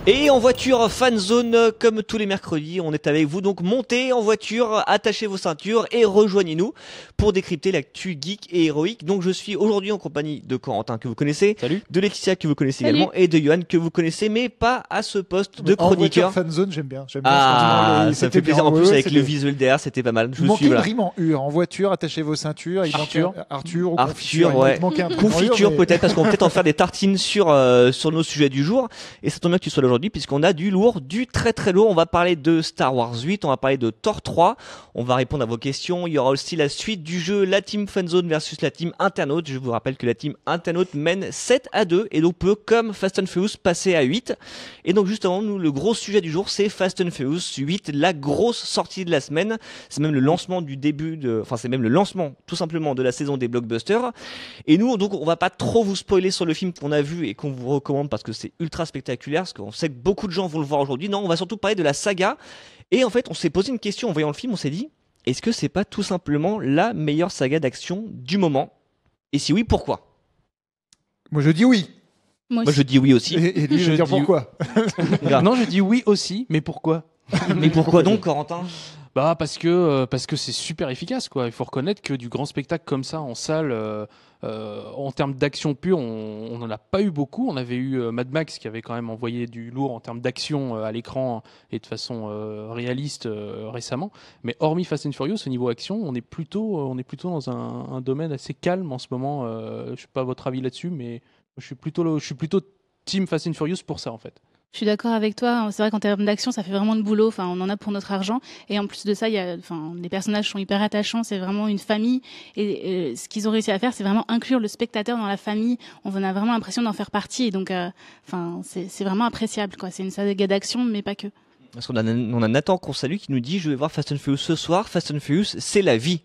Et en voiture, fan zone, comme tous les mercredis, on est avec vous. Donc montez en voiture, attachez vos ceintures et rejoignez-nous pour décrypter l'actu geek et héroïque. Donc je suis aujourd'hui en compagnie de Corentin que vous connaissez, Salut. de Laetitia que vous connaissez Salut. également et de Johan que vous connaissez, mais pas à ce poste de En voiture chroniqueur. fan zone, j'aime bien. Ah, ça me fait plaisir. En plus, avec le visuel. visuel derrière, c'était pas mal. Je Il me manquait suis une voilà. rime en U. En voiture, attachez vos ceintures. Il Arthur. manquait Arthur ou Arthur, confiture. ouais. Il manquait un truc en Confiture U, mais- peut-être parce qu'on va peut-être en faire des tartines sur nos sujets du jour et ça tombe bien que tu sois là aujourd'hui puisqu'on a du lourd, du très très lourd. On va parler de Star Wars 8, on va parler de Thor 3, on va répondre à vos questions. Il y aura aussi la suite du jeu, la team Fanzone versus la team Internaute. Je vous rappelle que la team Internaute mène 7-2 et donc peut comme Fast and Furious passer à 8. Et donc justement nous le gros sujet du jour c'est Fast and Furious 8, la grosse sortie de la semaine. C'est même le lancement du début de, enfin c'est même le lancement tout simplement de la saison des blockbusters. Et nous, donc, on va pas trop vous spoiler sur le film qu'on a vu et qu'on vous recommande parce que c'est ultra spectaculaire, parce qu'on sait que beaucoup de gens vont le voir aujourd'hui. Non, on va surtout parler de la saga. Et en fait, on s'est posé une question en voyant le film, on s'est dit, est-ce que c'est pas tout simplement la meilleure saga d'action du moment? Et si oui, pourquoi? Moi, je dis oui. Moi Moi, aussi. je dis oui aussi. Et lui, je Je vais dire dis- pourquoi. Non, je dis oui aussi, mais pourquoi? Mais pourquoi donc, Corentin? Bah parce que c'est super efficace quoi. Il faut reconnaître que du grand spectacle comme ça en salle, en termes d'action pure, on n'en a pas eu beaucoup. On avait eu Mad Max qui avait quand même envoyé du lourd en termes d'action à l'écran et de façon réaliste récemment. Mais hormis Fast and Furious, au niveau action, on est plutôt dans un domaine assez calme en ce moment. Je sais pas votre avis là-dessus, mais je suis plutôt team Fast and Furious pour ça en fait. Je suis d'accord avec toi. C'est vrai qu'en termes d'action, ça fait vraiment le boulot. Enfin, on en a pour notre argent. Et en plus de ça, les personnages sont hyper attachants. C'est vraiment une famille. Et ce qu'ils ont réussi à faire, c'est vraiment inclure le spectateur dans la famille. On a vraiment l'impression d'en faire partie. Et donc, c'est vraiment appréciable, quoi. C'est une saga d'action, mais pas que. Parce qu'on a Nathan qu'on salue qui nous dit, je vais voir Fast and Furious ce soir. Fast and Furious, c'est la vie.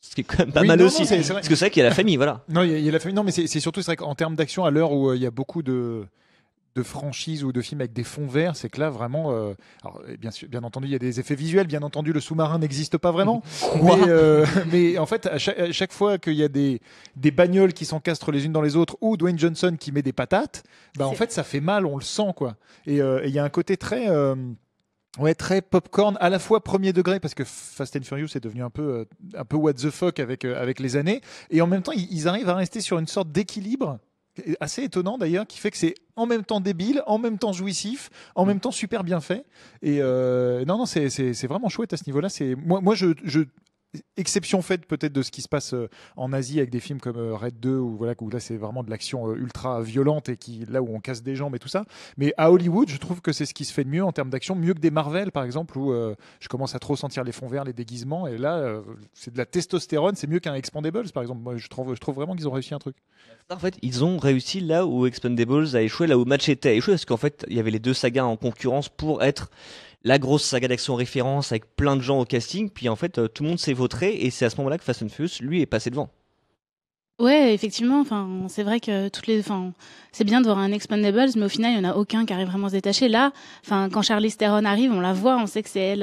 Ce qui est quand même pas Oui, mal non, aussi. non, c'est vrai. Parce que c'est vrai qu'il y a la famille, voilà. Non, il y a la famille. Non, mais c'est surtout c'est vrai qu'en termes d'action, à l'heure où il y a beaucoup de franchises ou de films avec des fonds verts, c'est que là vraiment, alors, bien entendu, il y a des effets visuels, bien entendu, le sous-marin n'existe pas vraiment, mais en fait, à chaque fois qu'il y a des bagnoles qui s'encastrent les unes dans les autres ou Dwayne Johnson qui met des patates, bah en fait, ça fait mal, on le sent quoi. Et il y a un côté très ouais, très popcorn, à la fois premier degré, parce que Fast and Furious est devenu un peu what the fuck avec les années, et en même temps, ils arrivent à rester sur une sorte d'équilibre assez étonnant d'ailleurs, qui fait que c'est en même temps débile, en même temps jouissif, en même temps super bien fait. Et non, c'est vraiment chouette à ce niveau-là. Moi, exception faite peut-être de ce qui se passe en Asie avec des films comme Red 2 où là c'est vraiment de l'action ultra violente et là où on casse des jambes et tout ça, mais à Hollywood je trouve que c'est ce qui se fait de mieux en termes d'action, mieux que des Marvel par exemple où je commence à trop sentir les fonds verts, les déguisements, et là c'est de la testostérone, c'est mieux qu'un Expendables par exemple. Moi je trouve vraiment qu'ils ont réussi un truc. En fait, ils ont réussi là où Expendables a échoué, là où Machete a échoué, parce qu'en fait, il y avait les deux sagas en concurrence pour être la grosse saga d'action référence avec plein de gens au casting, puis en fait, tout le monde s'est vautré, et c'est à ce moment-là que Fast and Furious, lui, est passé devant. Ouais, effectivement. Enfin, c'est vrai que c'est bien de voir un Expendables, mais au final, il y en a aucun qui arrive vraiment à se détacher. Là, quand Charlize Theron arrive, on la voit, on sait que c'est elle,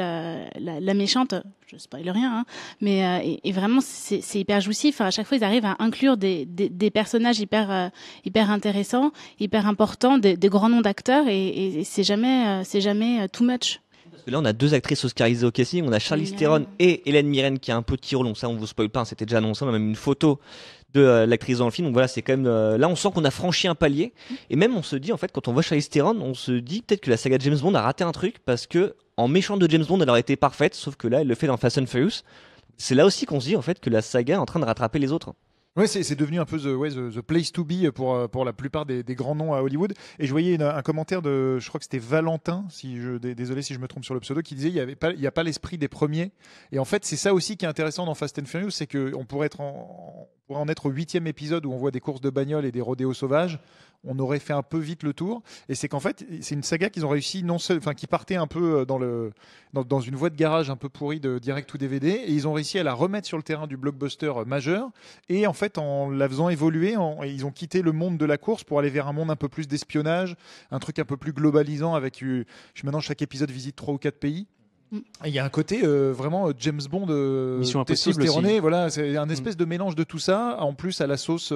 la méchante. Je spoil rien, hein, mais et vraiment, c'est hyper jouissif. Enfin, à chaque fois, ils arrivent à inclure des personnages hyper intéressants, hyper importants, des grands noms d'acteurs, et c'est jamais too much. Parce que là, on a deux actrices oscarisées au casting, on a Charlize Hélène Theron Mirren. et Hélène Mirren qui a un petit rôle, donc ça, on vous spoil pas, hein, c'était déjà annoncé, on a même une photo de l'actrice dans le film, donc voilà, c'est quand même, là, on sent qu'on a franchi un palier, et même, on se dit, en fait, quand on voit Charlize Theron, on se dit peut-être que la saga de James Bond a raté un truc, parce que, en méchante de James Bond, elle aurait été parfaite, sauf que là, elle le fait dans Fast and Furious. C'est là aussi qu'on se dit, en fait, que la saga est en train de rattraper les autres. Ouais, c'est devenu un peu the place to be pour la plupart des grands noms à Hollywood. Et je voyais un commentaire je crois que c'était Valentin, désolé si je me trompe sur le pseudo, qui disait il y a pas l'esprit des premiers. Et en fait, c'est ça aussi qui est intéressant dans Fast and Furious, c'est qu'on pourrait en être au 8e épisode où on voit des courses de bagnoles et des rodéos sauvages. On aurait fait un peu vite le tour. Et c'est qu'en fait, c'est une saga qu'ils ont réussi qui partait un peu dans une voie de garage un peu pourrie de direct ou DVD, et ils ont réussi à la remettre sur le terrain du blockbuster majeur. Et en fait, en la faisant évoluer, ils ont quitté le monde de la course pour aller vers un monde un peu plus d'espionnage, un truc un peu plus globalisant avec maintenant chaque épisode visite 3 ou 4 pays. Il y a un côté vraiment James Bond Mission Impossible testostéroné, aussi. voilà, c'est un espèce de mélange de tout ça, en plus à la sauce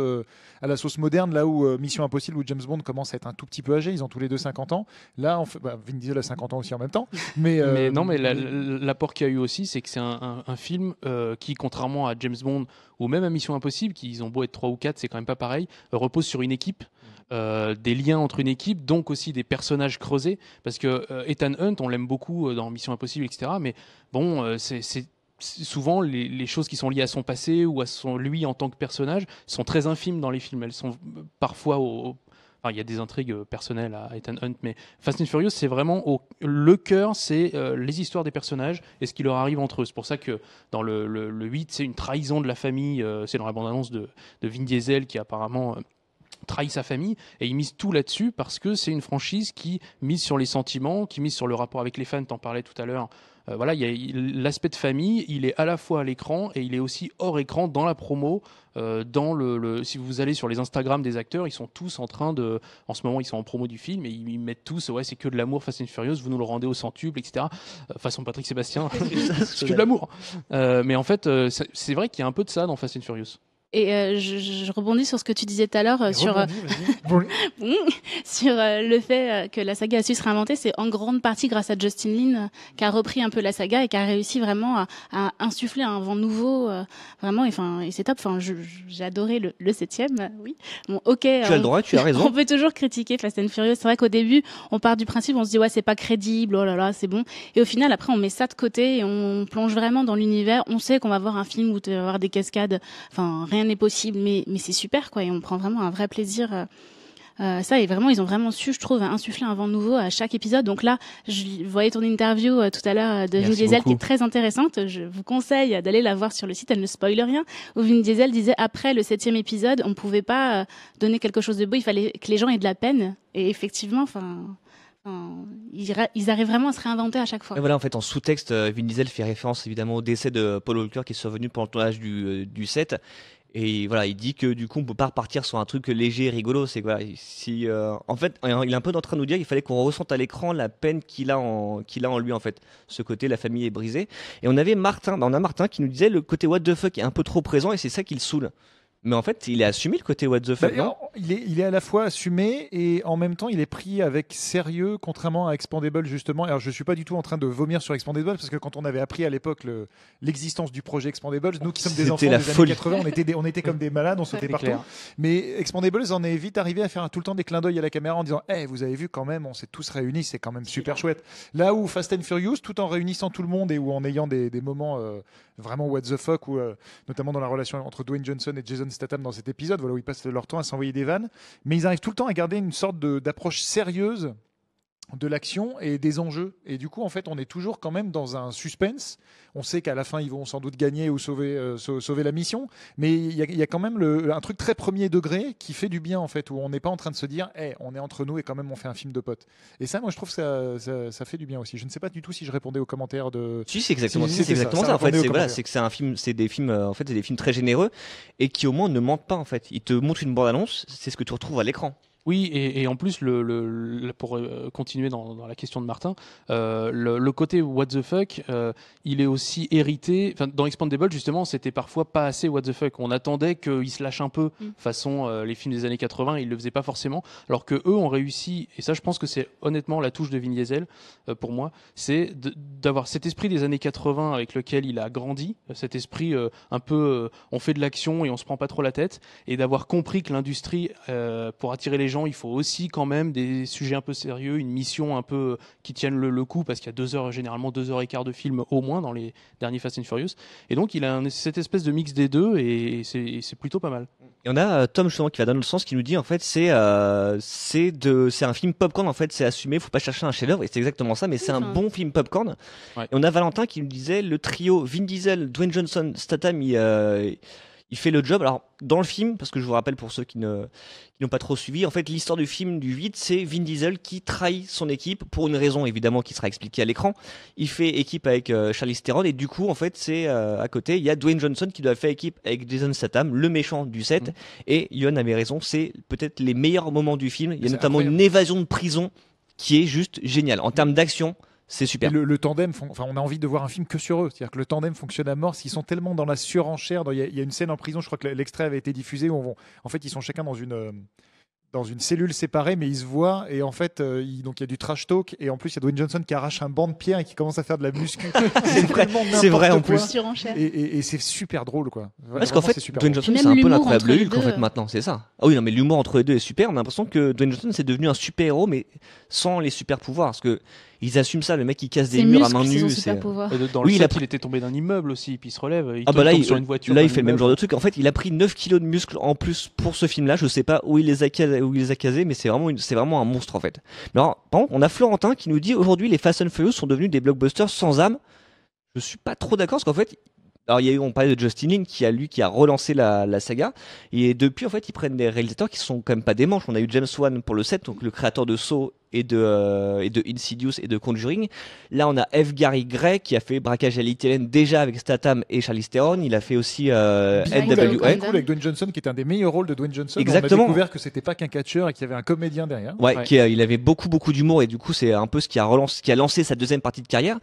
moderne, là où Mission Impossible ou James Bond commencent à être un tout petit peu âgés, ils ont tous les deux 50 ans. Là, Vin Diesel a 50 ans aussi en même temps. Mais l'apport qu'il y a eu aussi, c'est que c'est un film qui, contrairement à James Bond ou même à Mission Impossible, qui ils ont beau être 3 ou 4, c'est quand même pas pareil, repose sur une équipe. Des liens entre une équipe, donc aussi des personnages creusés, parce que Ethan Hunt, on l'aime beaucoup dans Mission Impossible, etc. Mais bon, c'est souvent les choses qui sont liées à son passé ou à lui en tant que personnage sont très infimes dans les films. Elles sont parfois enfin, il y a des intrigues personnelles à Ethan Hunt, mais Fast and Furious, c'est vraiment le cœur, c'est les histoires des personnages et ce qui leur arrive entre eux. C'est pour ça que dans le 8, c'est une trahison de la famille. C'est dans la bande-annonce de Vin Diesel qui apparemment trahit sa famille, et il mise tout là-dessus parce que c'est une franchise qui mise sur les sentiments, qui mise sur le rapport avec les fans, t'en parlais tout à l'heure. Voilà, il y a l'aspect de famille, il est à la fois à l'écran et il est aussi hors écran dans la promo. Si vous allez sur les Instagram des acteurs, ils sont tous en train en ce moment ils sont en promo du film et ils mettent tous, ouais, c'est que de l'amour Fast and Furious, vous nous le rendez au centuple, etc. Façon Patrick Sébastien, c'est que de l'amour. Mais en fait, c'est vrai qu'il y a un peu de ça dans Fast and Furious. Et je rebondis sur ce que tu disais tout à l'heure sur le fait que la saga a su se réinventer. C'est en grande partie grâce à Justin Lin qui a repris un peu la saga et qui a réussi vraiment à insuffler un vent nouveau. Vraiment, et c'est top. Enfin, j'ai adoré le 7e. Oui. Bon, ok. Tu as le droit, tu as raison. On peut toujours critiquer Fast and Furious. C'est vrai qu'au début, on part du principe, on se dit ouais, c'est pas crédible. Oh là là, c'est bon. Et au final, après, on met ça de côté et on plonge vraiment dans l'univers. On sait qu'on va voir un film où tu vas avoir des cascades. Enfin, rien n'est possible, mais c'est super quoi, et on prend vraiment un vrai plaisir. Ça, et vraiment, ils ont vraiment su, je trouve, insuffler un vent nouveau à chaque épisode. Donc là, je voyais ton interview tout à l'heure de Vin Diesel qui est très intéressante. Je vous conseille d'aller la voir sur le site, elle ne spoile rien. Où Vin Diesel disait après le 7e épisode, on pouvait pas donner quelque chose de beau, il fallait que les gens aient de la peine. Et effectivement, ils arrivent vraiment à se réinventer à chaque fois. Et voilà, en fait, en sous-texte, Vin Diesel fait référence évidemment au décès de Paul Walker qui est survenu pendant le tournage du 7. Et voilà, il dit que du coup, on peut pas repartir sur un truc léger et rigolo. C'est quoi en fait, il est un peu en train de nous dire qu'il fallait qu'on ressente à l'écran la peine qu'il a en lui, en fait. Ce côté, la famille est brisée. Et on avait Martin, on a Martin qui nous disait le côté what the fuck est un peu trop présent et c'est ça qui le saoule. Mais en fait, il est assumé le côté what the fuck, non ? Il est à la fois assumé et en même temps, il est pris avec sérieux, contrairement à Expandables, justement. Alors, je suis pas du tout en train de vomir sur Expandables parce que quand on avait appris à l'époque l'existence du projet Expandables, nous qui sommes des enfants des années 80, on était comme des malades, on sautait partout. Clair. Mais Expandables en est vite arrivé à faire tout le temps des clins d'œil à la caméra en disant vous avez vu quand même, on s'est tous réunis, c'est quand même super chouette. Là où Fast and Furious, tout en réunissant tout le monde et où en ayant des moments vraiment what the fuck, ou notamment dans la relation entre Dwayne Johnson et Jason Statham dans cet épisode, voilà, où ils passent leur temps à s'envoyer des vannes, mais ils arrivent tout le temps à garder une sorte d'approche sérieuse de l'action et des enjeux. Et du coup, en fait, on est toujours quand même dans un suspense. On sait qu'à la fin, ils vont sans doute gagner ou sauver la mission, mais il y a quand même un truc très premier degré qui fait du bien, en fait, où on n'est pas en train de se dire on est entre nous et quand même on fait un film de potes. Et ça, moi, je trouve que ça fait du bien aussi. Je ne sais pas du tout si je répondais aux commentaires de... Si, c'est exactement ça. En fait, c'est que c'est un film, c'est des films, en fait, c'est des films très généreux et qui au moins ne mentent pas, en fait. Ils te montrent une bande-annonce, c'est ce que tu retrouves à l'écran. Oui, et en plus, pour continuer dans la question de Martin, le côté what the fuck, il est aussi hérité. Dans Expandables, justement, c'était parfois pas assez what the fuck. On attendait qu'il se lâche un peu, façon les films des années 80, il le faisait pas forcément. Alors que eux ont réussi, et ça, je pense que c'est honnêtement la touche de Vin Diesel pour moi, c'est d'avoir cet esprit des années 80 avec lequel il a grandi, cet esprit un peu, on fait de l'action et on se prend pas trop la tête, et d'avoir compris que l'industrie, pour attirer les gens, il faut aussi quand même des sujets un peu sérieux, une mission un peu qui tienne le coup, parce qu'il y a généralement 2h15 de film au moins dans les derniers Fast and Furious. Et donc il a cette espèce de mix des deux et c'est plutôt pas mal. Et on a Tom justement qui va dans le sens qui nous dit en fait c'est un film popcorn, en fait c'est assumé, faut pas chercher un chef-d'œuvre, et c'est exactement ça, mais c'est un bon film popcorn. Ouais. Et on a Valentin qui nous disait le trio Vin Diesel, Dwayne Johnson, Statham, il fait le job. Alors, dans le film, parce que je vous rappelle pour ceux qui n'ont pas trop suivi, en fait, l'histoire du film du 8, c'est Vin Diesel qui trahit son équipe pour une raison, évidemment, qui sera expliquée à l'écran. Il fait équipe avec Charlize Theron, et du coup, en fait, c'est à côté, il y a Dwayne Johnson qui doit faire équipe avec Jason Statham, le méchant du 7. Et Yoann avait raison, c'est peut-être les meilleurs moments du film. Il y a notamment une évasion de prison qui est juste géniale. En termes d'action, C'est super. Et le tandem, on a envie de voir un film que sur eux. C'est-à-dire que le tandem fonctionne à mort. Ils sont tellement dans la surenchère. Il y a une scène en prison, je crois que l'extrait avait été diffusé, où en fait, ils sont chacun dans une cellule séparée, mais ils se voient. Et en fait, donc il y a du trash talk. Et en plus, il y a Dwayne Johnson qui arrache un banc de pierre et qui commence à faire de la muscu. C'est vrai en plus. Et c'est super drôle, quoi. Parce qu'en fait, Dwayne Johnson, Même c'est un peu l'humour l'incroyable entre les Hulk, en deux. fait, maintenant, c'est ça. Ah oui, non, mais l'humour entre les deux est super. On a l'impression que Dwayne Johnson, c'est devenu un super-héros, mais sans les super-pouvoirs. Parce que ils assument ça, le mec, il casse des Ses murs à muscles, main c'est nue. son super pouvoir. Dans Oui, le il a set, pris- il était tombé d'un immeuble aussi, puis il se relève. Il Ah bah là, tombe sur une voiture. là, il d'un fait le même immeuble. genre de truc. En fait, il a pris 9 kilos de muscles en plus pour ce film-là. Je sais pas où il les a casés, mais c'est vraiment un monstre, en fait. Mais alors, par contre, on a Florentin qui nous dit aujourd'hui, les Fast and Furious sont devenus des blockbusters sans âme. Je suis pas trop d'accord parce qu'en fait, alors on parlait de Justin Lin qui a relancé la saga, et depuis en fait ils prennent des réalisateurs qui sont quand même pas des manches. On a eu James Wan pour le 7, donc le créateur de Saw et de Insidious et de Conjuring. Là on a F. Gary Gray qui a fait Braquage à l'italienne déjà avec Statham et Charlize Theron. Il a fait aussi NWA. Cool avec Dwayne Johnson, qui est un des meilleurs rôles de Dwayne Johnson. Exactement. On a découvert que c'était pas qu'un catcheur et qu'il y avait un comédien derrière. Ouais. Il avait beaucoup d'humour, et du coup c'est un peu ce qui a lancé sa deuxième partie de carrière.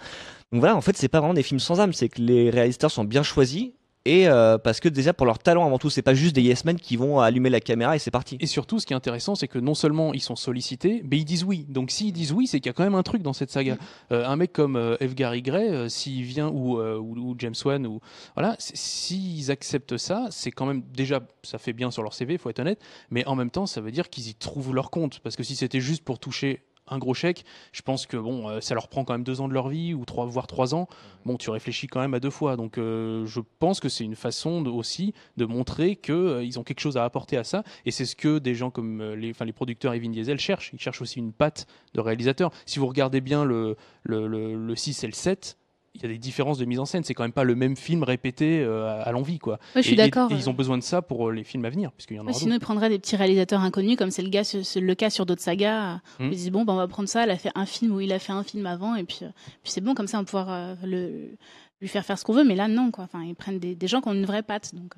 Donc voilà, en fait c'est pas vraiment des films sans âme, c'est que les réalisateurs sont bien choisis, et parce que déjà pour leur talent avant tout, c'est pas juste des yes men qui vont allumer la caméra et c'est parti. Et surtout, ce qui est intéressant, c'est que non seulement ils sont sollicités, mais ils disent oui. Donc s'ils disent oui, c'est qu'il y a quand même un truc dans cette saga. Un mec comme F. Gary Gray, s'il vient, ou James Wan, ou voilà, s'ils acceptent ça, c'est quand même déjà, ça fait bien sur leur CV, faut être honnête, mais en même temps, ça veut dire qu'ils y trouvent leur compte. Parce que si c'était juste pour toucher un gros chèque, je pense que ça leur prend quand même 2 ans de leur vie, ou 3, voire 3 ans. Bon, tu réfléchis quand même à 2 fois. Donc je pense que c'est une façon aussi de montrer qu'ils ont quelque chose à apporter à ça. Et c'est ce que des gens comme les producteurs et Vin Diesel cherchent. Ils cherchent aussi une patte de réalisateur. Si vous regardez bien le 6 et le 7, il y a des différences de mise en scène. C'est quand même pas le même film répété à l'envie, quoi. Ouais, je suis d'accord. Et ils ont besoin de ça pour les films à venir, puisqu'il y en aura Sinon, ils prendraient des petits réalisateurs inconnus, comme c'est le cas sur d'autres sagas. Ils disent on va prendre ça. Elle a fait un film où il a fait un film avant, et puis c'est bon, comme ça, on va pouvoir lui faire ce qu'on veut. Mais là, non, quoi. Enfin, ils prennent des gens qui ont une vraie patte, donc.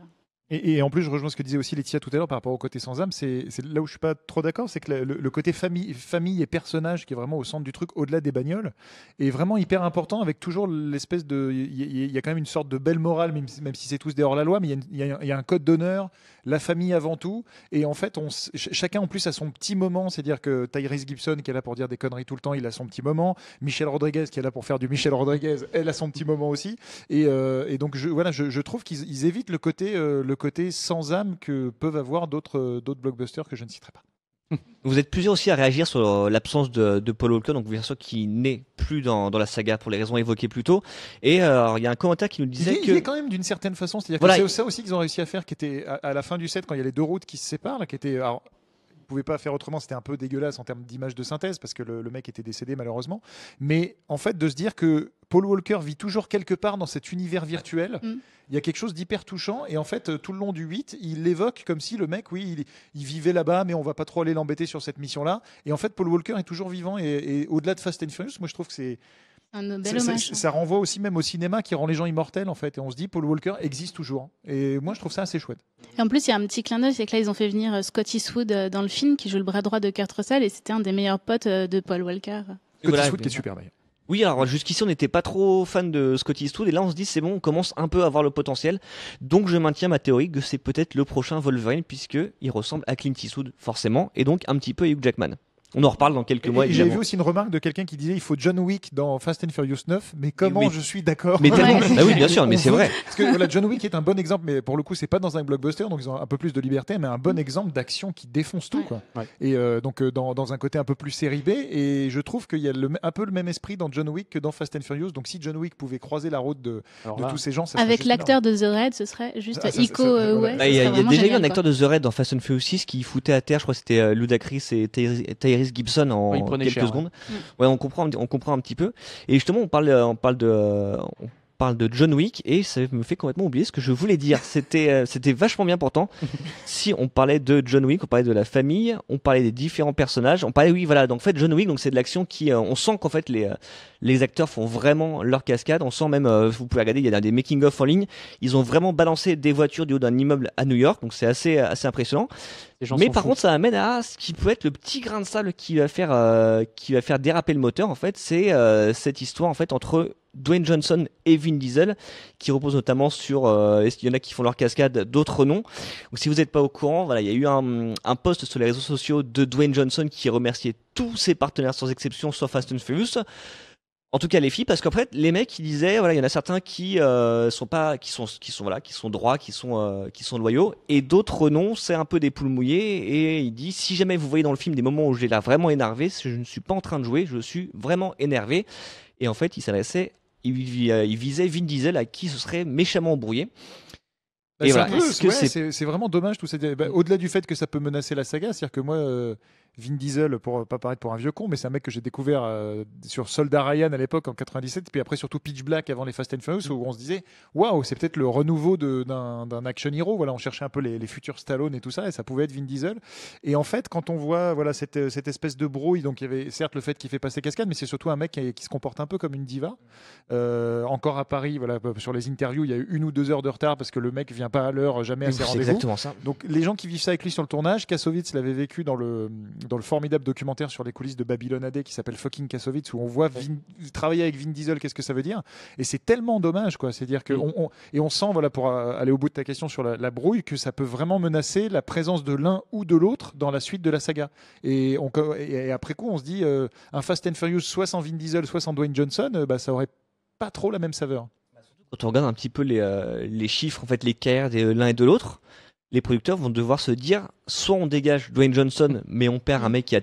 Et en plus, je rejoins ce que disait aussi Laetitia tout à l'heure par rapport au côté sans âme. C'est là où je suis pas trop d'accord, c'est que le côté famille et personnage qui est vraiment au centre du truc, au-delà des bagnoles, est vraiment hyper important, avec toujours l'espèce de, il y a quand même une sorte de belle morale, même si c'est tous des hors-la-loi, mais il y a un code d'honneur, la famille avant tout. Et en fait, chacun en plus a son petit moment. C'est-à-dire que Tyrese Gibson, qui est là pour dire des conneries tout le temps, il a son petit moment. Michelle Rodriguez, qui est là pour faire du Michelle Rodriguez, elle a son petit moment aussi. Et donc je trouve qu'ils évitent le côté sans âme que peuvent avoir d'autres blockbusters que je ne citerai pas. Vous êtes plusieurs aussi à réagir sur l'absence de Paul Walker, donc bien sûr qui n'est plus dans la saga pour les raisons évoquées plus tôt. Et il y a un commentaire qui nous disait il est quand même d'une certaine façon, c'est-à-dire que c'est ça aussi qu'ils ont réussi à faire, qui était à la fin du set, quand il y a les 2 routes qui se séparent, là, qui était... Alors, ils pouvaient pas faire autrement, c'était un peu dégueulasse en termes d'image de synthèse parce que le mec était décédé malheureusement, mais en fait de se dire que Paul Walker vit toujours quelque part dans cet univers virtuel, il y a quelque chose d'hyper touchant, et en fait tout le long du 8 il l'évoque comme si le mec il vivait là-bas, mais on va pas trop aller l'embêter sur cette mission là, et en fait Paul Walker est toujours vivant, et au-delà de Fast and Furious, moi je trouve que c'est un bel hommage. Ça renvoie aussi même au cinéma qui rend les gens immortels, en fait, et on se dit Paul Walker existe toujours, et moi je trouve ça assez chouette. Et en plus il y a un petit clin d'œil, c'est que là ils ont fait venir Scott Eastwood dans le film, qui joue le bras droit de Kurt Russell, et c'était un des meilleurs potes de Paul Walker. Scott Eastwood qui est super d'ailleurs. Oui, alors jusqu'ici on n'était pas trop fan de Scott Eastwood, et là on se dit c'est bon, on commence un peu à avoir le potentiel, donc je maintiens ma théorie que c'est peut-être le prochain Wolverine, puisque il ressemble à Clint Eastwood forcément, et donc un petit peu à Hugh Jackman. On en reparle dans quelques mois. J'ai vu aussi une remarque de quelqu'un qui disait il faut John Wick dans Fast and Furious 9, mais comment je suis d'accord. Mais tellement, bah oui, bien sûr, mais c'est vrai. Parce que voilà, John Wick est un bon exemple, mais pour le coup, c'est pas dans un blockbuster, donc ils ont un peu plus de liberté, mais un bon exemple d'action qui défonce tout, quoi. Ouais. Et donc dans un côté un peu plus série B, et je trouve qu'il y a un peu le même esprit dans John Wick que dans Fast and Furious. Donc si John Wick pouvait croiser la route de tous ces gens, ça avec l'acteur de The Raid, ce serait juste Iko Uwais. Il y a déjà eu un acteur de The Raid dans Fast and Furious 6 qui foutait à terre, je crois que c'était Ludacris et Tyrese Gibson en quelques secondes. Ouais, on comprend un petit peu. Et justement, on parle parle de John Wick et ça me fait complètement oublier ce que je voulais dire. C'était vachement bien pourtant. Si on parlait de John Wick, on parlait de la famille, on parlait des différents personnages, on parlait, oui, voilà. Donc en fait, John Wick, donc c'est de l'action qui, on sent qu'en fait les acteurs font vraiment leur cascade. On sent même, vous pouvez regarder, il y a des making of en ligne. Ils ont vraiment balancé des voitures du haut d'un immeuble à New York, donc c'est assez impressionnant. Mais par contre, ça amène à ce qui peut être le petit grain de sable qui va faire déraper le moteur. En fait, c'est cette histoire en fait entre Dwayne Johnson et Vin Diesel, qui repose notamment sur, est-ce qu'il y en a qui font leur cascade, d'autres non. Donc, si vous n'êtes pas au courant, voilà, il y a eu un post sur les réseaux sociaux de Dwayne Johnson qui remerciait tous ses partenaires sans exception sur Fast and Furious. En tout cas les filles, parce qu'en fait les mecs ils disaient voilà, il y en a certains qui sont droits, qui sont loyaux, et d'autres non, c'est un peu des poules mouillées. Et il dit si jamais vous voyez dans le film des moments où j'ai l'air vraiment énervé, je ne suis pas en train de jouer, je suis vraiment énervé. Et en fait il visait Vin Diesel à qui ce serait méchamment embrouillé. Et voilà. C'est vraiment dommage tout ça. Au-delà du fait que ça peut menacer la saga, c'est-à-dire que moi, Vin Diesel, pour pas paraître pour un vieux con, mais c'est un mec que j'ai découvert sur Soldat Ryan à l'époque en 97, puis après surtout Pitch Black avant les Fast and Furious, où on se disait waouh, c'est peut-être le renouveau d'un action hero. Voilà, on cherchait un peu les futurs Stallone et tout ça, et ça pouvait être Vin Diesel. Et en fait, quand on voit voilà cette espèce de brouille, donc il y avait certes le fait qu'il fait passer cascade, mais c'est surtout un mec qui se comporte un peu comme une diva. Encore à Paris, voilà, sur les interviews, il y a eu 1 ou 2 heures de retard parce que le mec vient pas à l'heure, jamais à ses rendez-vous. Exactement ça. Donc les gens qui vivent ça avec lui sur le tournage, Kassovitz l'avait vécu dans le formidable documentaire sur les coulisses de Babylon AD qui s'appelle Fucking Kassovitz, où on voit travailler avec Vin Diesel, qu'est-ce que ça veut dire. Et c'est tellement dommage, quoi. C'est-à-dire que on sent, voilà, pour aller au bout de ta question sur la brouille, que ça peut vraiment menacer la présence de l'un ou de l'autre dans la suite de la saga. Et après coup, on se dit un Fast and Furious soit sans Vin Diesel, soit sans Dwayne Johnson, ça aurait pas trop la même saveur. Quand on regarde un petit peu les chiffres, en fait, les carrières de l'un et de l'autre, les producteurs vont devoir se dire soit on dégage Dwayne Johnson, mais on perd un mec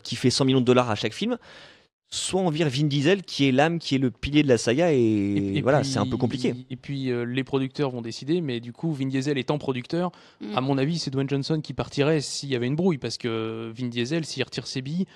qui fait 100 millions de dollars à chaque film, soit on vire Vin Diesel qui est l'âme, qui est le pilier de la saga, et voilà, c'est un peu compliqué. Et puis les producteurs vont décider, mais du coup Vin Diesel étant producteur, à mon avis c'est Dwayne Johnson qui partirait s'il y avait une brouille, parce que Vin Diesel, s'il retire ses billes,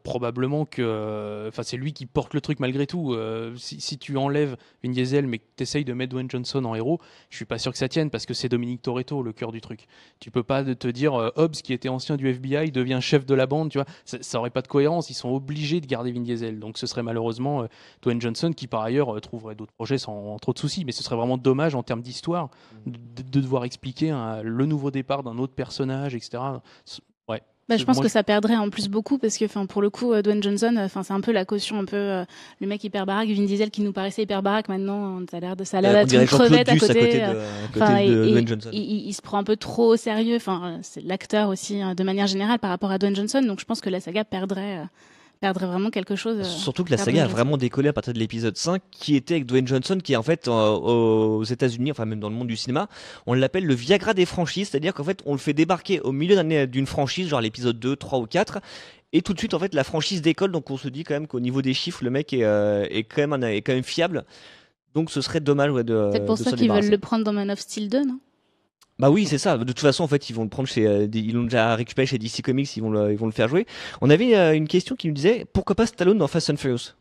probablement que c'est lui qui porte le truc malgré tout. Si tu enlèves Vin Diesel mais que tu essayes de mettre Dwayne Johnson en héros, je suis pas sûr que ça tienne, parce que c'est Dominic Toretto le cœur du truc. Tu peux pas te dire Hobbs qui était ancien du FBI devient chef de la bande, tu vois, ça aurait pas de cohérence. Ils sont obligés de garder Vin Diesel, donc ce serait malheureusement Dwayne Johnson qui par ailleurs trouverait d'autres projets sans trop de soucis, mais ce serait vraiment dommage en termes d'histoire de devoir expliquer le nouveau départ d'un autre personnage, etc. Ouais. Je pense que ça perdrait en plus beaucoup, parce que pour le coup Dwayne Johnson, c'est un peu la caution, un peu le mec hyper baraque. Vin Diesel qui nous paraissait hyper baraque, maintenant ça a l'air d'être une crevette à côté de Dwayne Johnson. Il se prend un peu trop au sérieux, c'est l'acteur aussi de manière générale par rapport à Dwayne Johnson, donc je pense que la saga perdrait vraiment quelque chose. Surtout que la saga a vraiment décollé à partir de l'épisode 5, qui était avec Dwayne Johnson, qui est en fait aux États-Unis, enfin même dans le monde du cinéma, on l'appelle le Viagra des franchises, c'est-à-dire qu'en fait on le fait débarquer au milieu d'une franchise, genre l'épisode 2, 3 ou 4, et tout de suite en fait la franchise décolle, donc on se dit quand même qu'au niveau des chiffres, le mec est quand même fiable, donc ce serait dommage de C'est pour ça qu'ils veulent le prendre dans Man of Steel 2, non? Bah oui, c'est ça. De toute façon, en fait, ils vont le prendre ils l'ont déjà récupéré chez DC Comics, ils vont le faire jouer. On avait une question qui nous disait pourquoi pas Stallone dans Fast and Furious.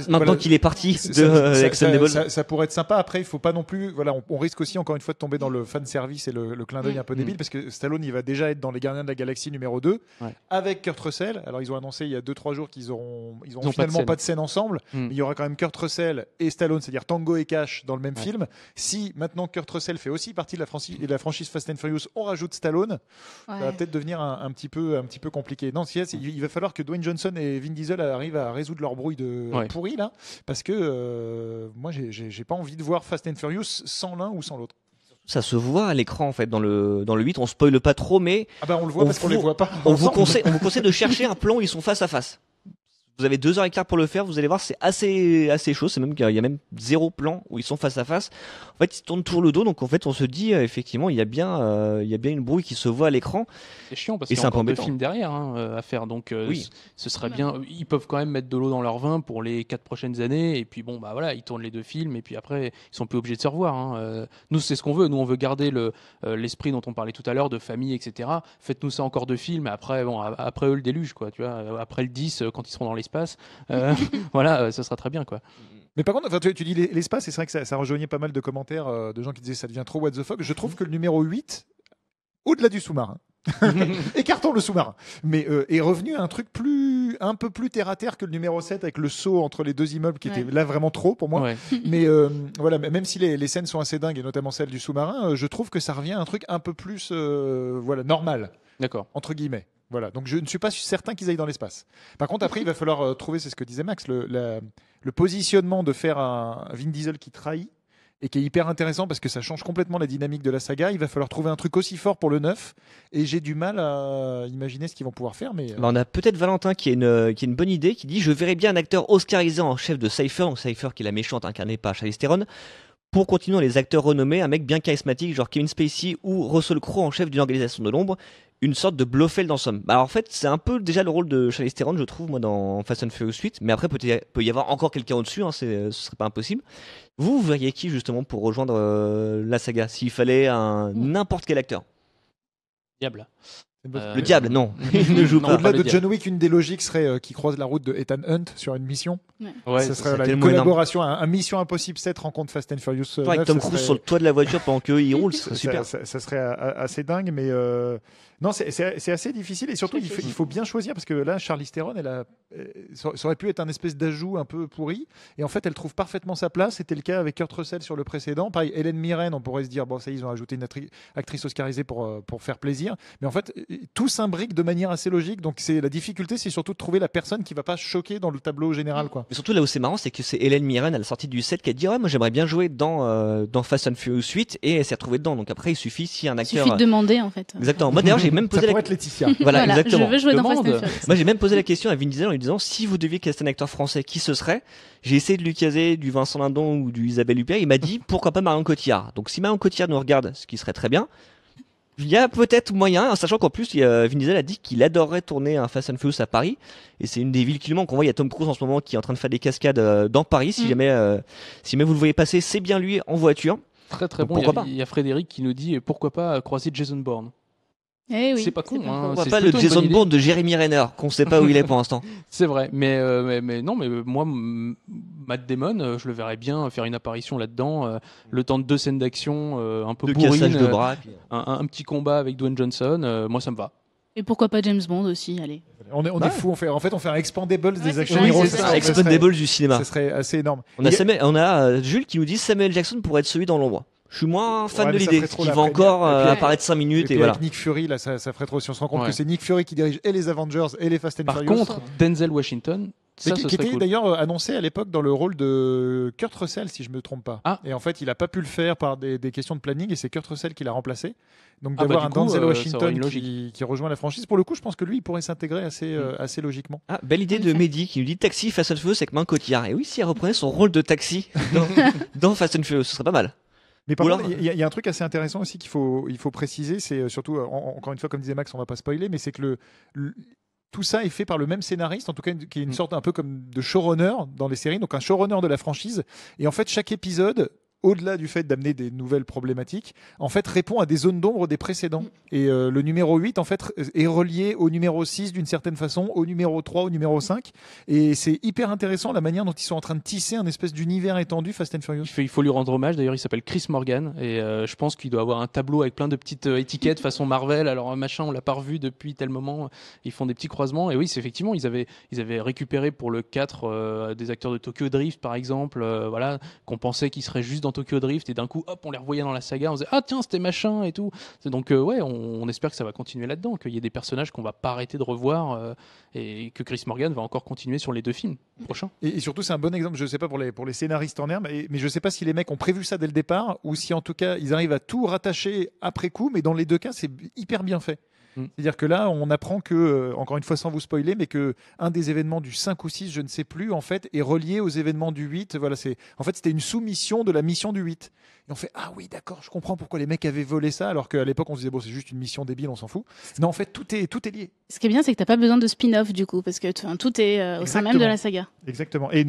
Maintenant qu'il est parti de Exxonmobil. Ça pourrait être sympa. Après, il faut pas non plus. Voilà, on risque aussi encore une fois de tomber dans le fan service et le clin d'œil un peu débile, parce que Stallone, il va déjà être dans les Gardiens de la Galaxie numéro 2 avec Kurt Russell. Alors, ils ont annoncé il y a 2-3 jours qu'ils auront finalement pas de scène ensemble, mais il y aura quand même Kurt Russell et Stallone, c'est-à-dire Tango et Cash dans le même film. Si maintenant Kurt Russell fait aussi partie de la franchise Fast and Furious, on rajoute Stallone, ça va peut-être devenir un petit peu compliqué. Non, il va falloir que Dwayne Johnson et Vin Diesel arrivent à résoudre leur brouille pourri là, parce que moi j'ai pas envie de voir Fast and Furious sans l'un ou sans l'autre. Ça se voit à l'écran en fait dans le 8, on spoile pas trop, mais on le voit parce qu'on les voit pas. On vous conseille de chercher un plan où ils sont face à face. Vous avez 2h15 pour le faire, vous allez voir, c'est assez chaud. C'est même qu'il y a même 0 plan où ils sont face à face. En fait, ils se tournent toujours le dos, donc en fait, on se dit effectivement, il y a bien une brouille qui se voit à l'écran. C'est chiant parce qu'il y a encore 2 films derrière à faire, donc oui. Ce serait bien. Ils peuvent quand même mettre de l'eau dans leur vin pour les 4 prochaines années, et puis bon, voilà, ils tournent les 2 films, et puis après, ils sont plus obligés de se revoir. Nous, c'est ce qu'on veut. Nous, on veut garder l'esprit dont on parlait tout à l'heure de famille, etc. Faites-nous ça encore 2 films, et après eux le déluge, quoi. Tu vois, après le 10, quand ils seront dans l'espace, voilà, ce sera très bien, quoi. Mais par contre, enfin, tu dis l'espace, et c'est vrai que ça rejoignait pas mal de commentaires de gens qui disaient ça devient trop what the fuck. Je trouve que le numéro 8, au-delà du sous-marin, écartons le sous-marin, mais est revenu à un truc un peu plus terre à terre que le numéro 7 avec le saut entre les deux immeubles qui était là vraiment trop pour moi. Ouais. Mais voilà, même si les scènes sont assez dingues et notamment celle du sous-marin, je trouve que ça revient à un truc un peu plus voilà, normal, D'accord. entre guillemets. Voilà, donc je ne suis pas certain qu'ils aillent dans l'espace. Par contre, après, il va falloir trouver, c'est ce que disait Max, le positionnement de faire un Vin Diesel qui trahit et qui est hyper intéressant parce que ça change complètement la dynamique de la saga. Il va falloir trouver un truc aussi fort pour le 9 et j'ai du mal à imaginer ce qu'ils vont pouvoir faire. Mais Bah, on a peut-être Valentin qui a une bonne idée, qui dit je verrais bien un acteur oscarisé en chef de Cypher, donc Cypher qui est la méchante incarnée par Charlize Theron, pour continuer les acteurs renommés, un mec bien charismatique genre Kevin Spacey ou Russell Crowe en chef d'une organisation de l'ombre, une sorte de Blofeld en somme. Bah, alors en fait c'est un peu déjà le rôle de Charlize Theron je trouve moi dans Fast and Furious 8, mais après peut y avoir encore quelqu'un au-dessus, hein, ce serait pas impossible. Vous verriez qui justement pour rejoindre la saga s'il fallait n'importe quel acteur? Diable. Le diable, non, il ne joue Non, pas. au-delà le de diable. John Wick, une des logiques serait qu'il croise la route de Ethan Hunt sur une mission. Ouais, Ça serait tellement une énorme. collaboration, un Mission Impossible 7 rencontre Fast and Furious 9. Avec Tom ça Cruise serait- sur le toit de la voiture pendant qu'il roule, ce serait super. Ça serait assez dingue, mais non, c'est assez difficile et surtout il faut bien choisir parce que là, Charlize Theron, ça aurait pu être un espèce d'ajout un peu pourri et en fait, elle trouve parfaitement sa place. C'était le cas avec Kurt Russell sur le précédent. Pareil, Hélène Mirren, on pourrait se dire bon, ça y est, ils ont ajouté une actrice oscarisée pour faire plaisir, mais en fait, tout s'imbrique de manière assez logique. Donc la difficulté, c'est surtout de trouver la personne qui va pas choquer dans le tableau général, quoi. Mais surtout là où c'est marrant, c'est que c'est Hélène Mirren à la sortie du set qui a dit ouais, moi j'aimerais bien jouer dans Fast and Furious 8 et elle s'est retrouvée dedans. Donc après il suffit si un Il acteur. suffit de demander en fait. Exactement. Moi d'ailleurs j'ai même Ça posé pourrait être Laetitia. Voilà, exactement. Je veux jouer dans Fast and Demande. Furious. Moi j'ai même posé la question à Vin Diesel en lui disant si vous deviez caster un acteur français, qui ce serait? J'ai essayé de lui caser du Vincent Lindon ou du Isabelle Huppert. Il m'a dit pourquoi pas Marion Cotillard. Donc si Marion Cotillard nous regarde, ce qui serait très bien. Il y a peut-être moyen, en sachant qu'en plus, Vin Diesel a dit qu'il adorerait tourner un Fast and Furious à Paris. Et c'est une des villes qui lui manque. On voit, il y a Tom Cruise en ce moment qui est en train de faire des cascades dans Paris. Si jamais vous le voyez passer, c'est bien lui en voiture. Très très Donc, bon. pourquoi pas Il y a Frédéric qui nous dit pourquoi pas croiser Jason Bourne. Eh oui, C'est pas con, pas hein. faux. Pourquoi c'est pas le plutôt une Jason bonne idée. Bourne de Jeremy Renner, qu'on sait pas où il est pour l'instant. C'est vrai, mais non, mais moi, Matt Damon, je le verrais bien faire une apparition là-dedans, le temps de 2 scènes d'action, un peu De bourrine, cassage de bras. puis- un petit combat avec Dwayne Johnson, moi ça me va. Et pourquoi pas James Bond aussi, allez. On est fou. On fait un Expandables des c'est action ça, heroes. c'est ça. serait- Expendables du cinéma. Ça serait assez énorme. On a Jules qui nous dit Samuel Jackson pourrait être celui dans l'ombre. Je suis moins fan Ouais, de mais ça l'idée, ferait trop qui la va première. encore Et puis, apparaître 5 minutes Et et puis voilà. avec Nick Fury, là, ça ferait trop. Si on se rend compte Ouais. que c'est Nick Fury qui dirige et les Avengers et les Fast and Par Furious. contre, Denzel Washington, Mais ça qui ce serait était cool. d'ailleurs annoncé à l'époque dans le rôle de Kurt Russell, si je me trompe pas. Ah. Et en fait, il a pas pu le faire par des questions de planning et c'est Kurt Russell qui l'a remplacé. Donc Ah bah, d'avoir du un coup, Denzel ça aurait Washington une qui rejoint la franchise, pour le coup, je pense que lui, il pourrait s'intégrer assez logiquement. Ah, belle idée En de effet. Mehdi qui nous dit Taxi Fast and Furious avec Marion Cotillard. Et oui, si elle reprenait son rôle de taxi dans Fast and Furious, ce serait pas mal. Mais par Ou contre, alors- il y a un truc assez intéressant aussi qu'il faut préciser, c'est surtout, encore une fois, comme disait Max, on va pas spoiler, mais c'est que tout ça est fait par le même scénariste, en tout cas, qui est une sorte un peu comme de showrunner dans les séries, donc un showrunner de la franchise. Et en fait, chaque épisode, au-delà du fait d'amener des nouvelles problématiques, en fait, répond à des zones d'ombre des précédents. Et le numéro 8, en fait, est relié au numéro 6 d'une certaine façon, au numéro 3, au numéro 5. Et c'est hyper intéressant la manière dont ils sont en train de tisser un espèce d'univers étendu Fast and Furious. Il faut lui rendre hommage. D'ailleurs, il s'appelle Chris Morgan et je pense qu'il doit avoir un tableau avec plein de petites étiquettes façon Marvel. Alors un machin, on l'a pas revu depuis tel moment. Ils font des petits croisements et oui, c'est effectivement ils avaient récupéré pour le 4 des acteurs de Tokyo Drift par exemple, voilà, qu'on pensait qu'ils seraient juste dans Tokyo Drift et d'un coup, hop, on les revoyait dans la saga. On se disait ah tiens, c'était machin et tout. Donc ouais, on espère que ça va continuer là-dedans, qu'il y ait des personnages qu'on va pas arrêter de revoir et que Chris Morgan va encore continuer sur les 2 films prochains. Et surtout, c'est un bon exemple, je sais pas pour les scénaristes en herbe, mais je sais pas si les mecs ont prévu ça dès le départ ou si en tout cas ils arrivent à tout rattacher après coup, mais dans les 2 cas, c'est hyper bien fait. C'est-à-dire que là, on apprend que, encore une fois sans vous spoiler, mais que un des événements du 5 ou 6, je ne sais plus, en fait, est relié aux événements du 8. Voilà, en fait, c'était une sous-mission de la mission du 8. Et on fait, ah oui, d'accord, je comprends pourquoi les mecs avaient volé ça, alors qu'à l'époque, on se disait, bon, c'est juste une mission débile, on s'en fout. Non, en fait, tout est lié. Ce qui est bien, c'est que t'as pas besoin de spin-off du coup, parce que tout est au sein même de la saga. Exactement. Et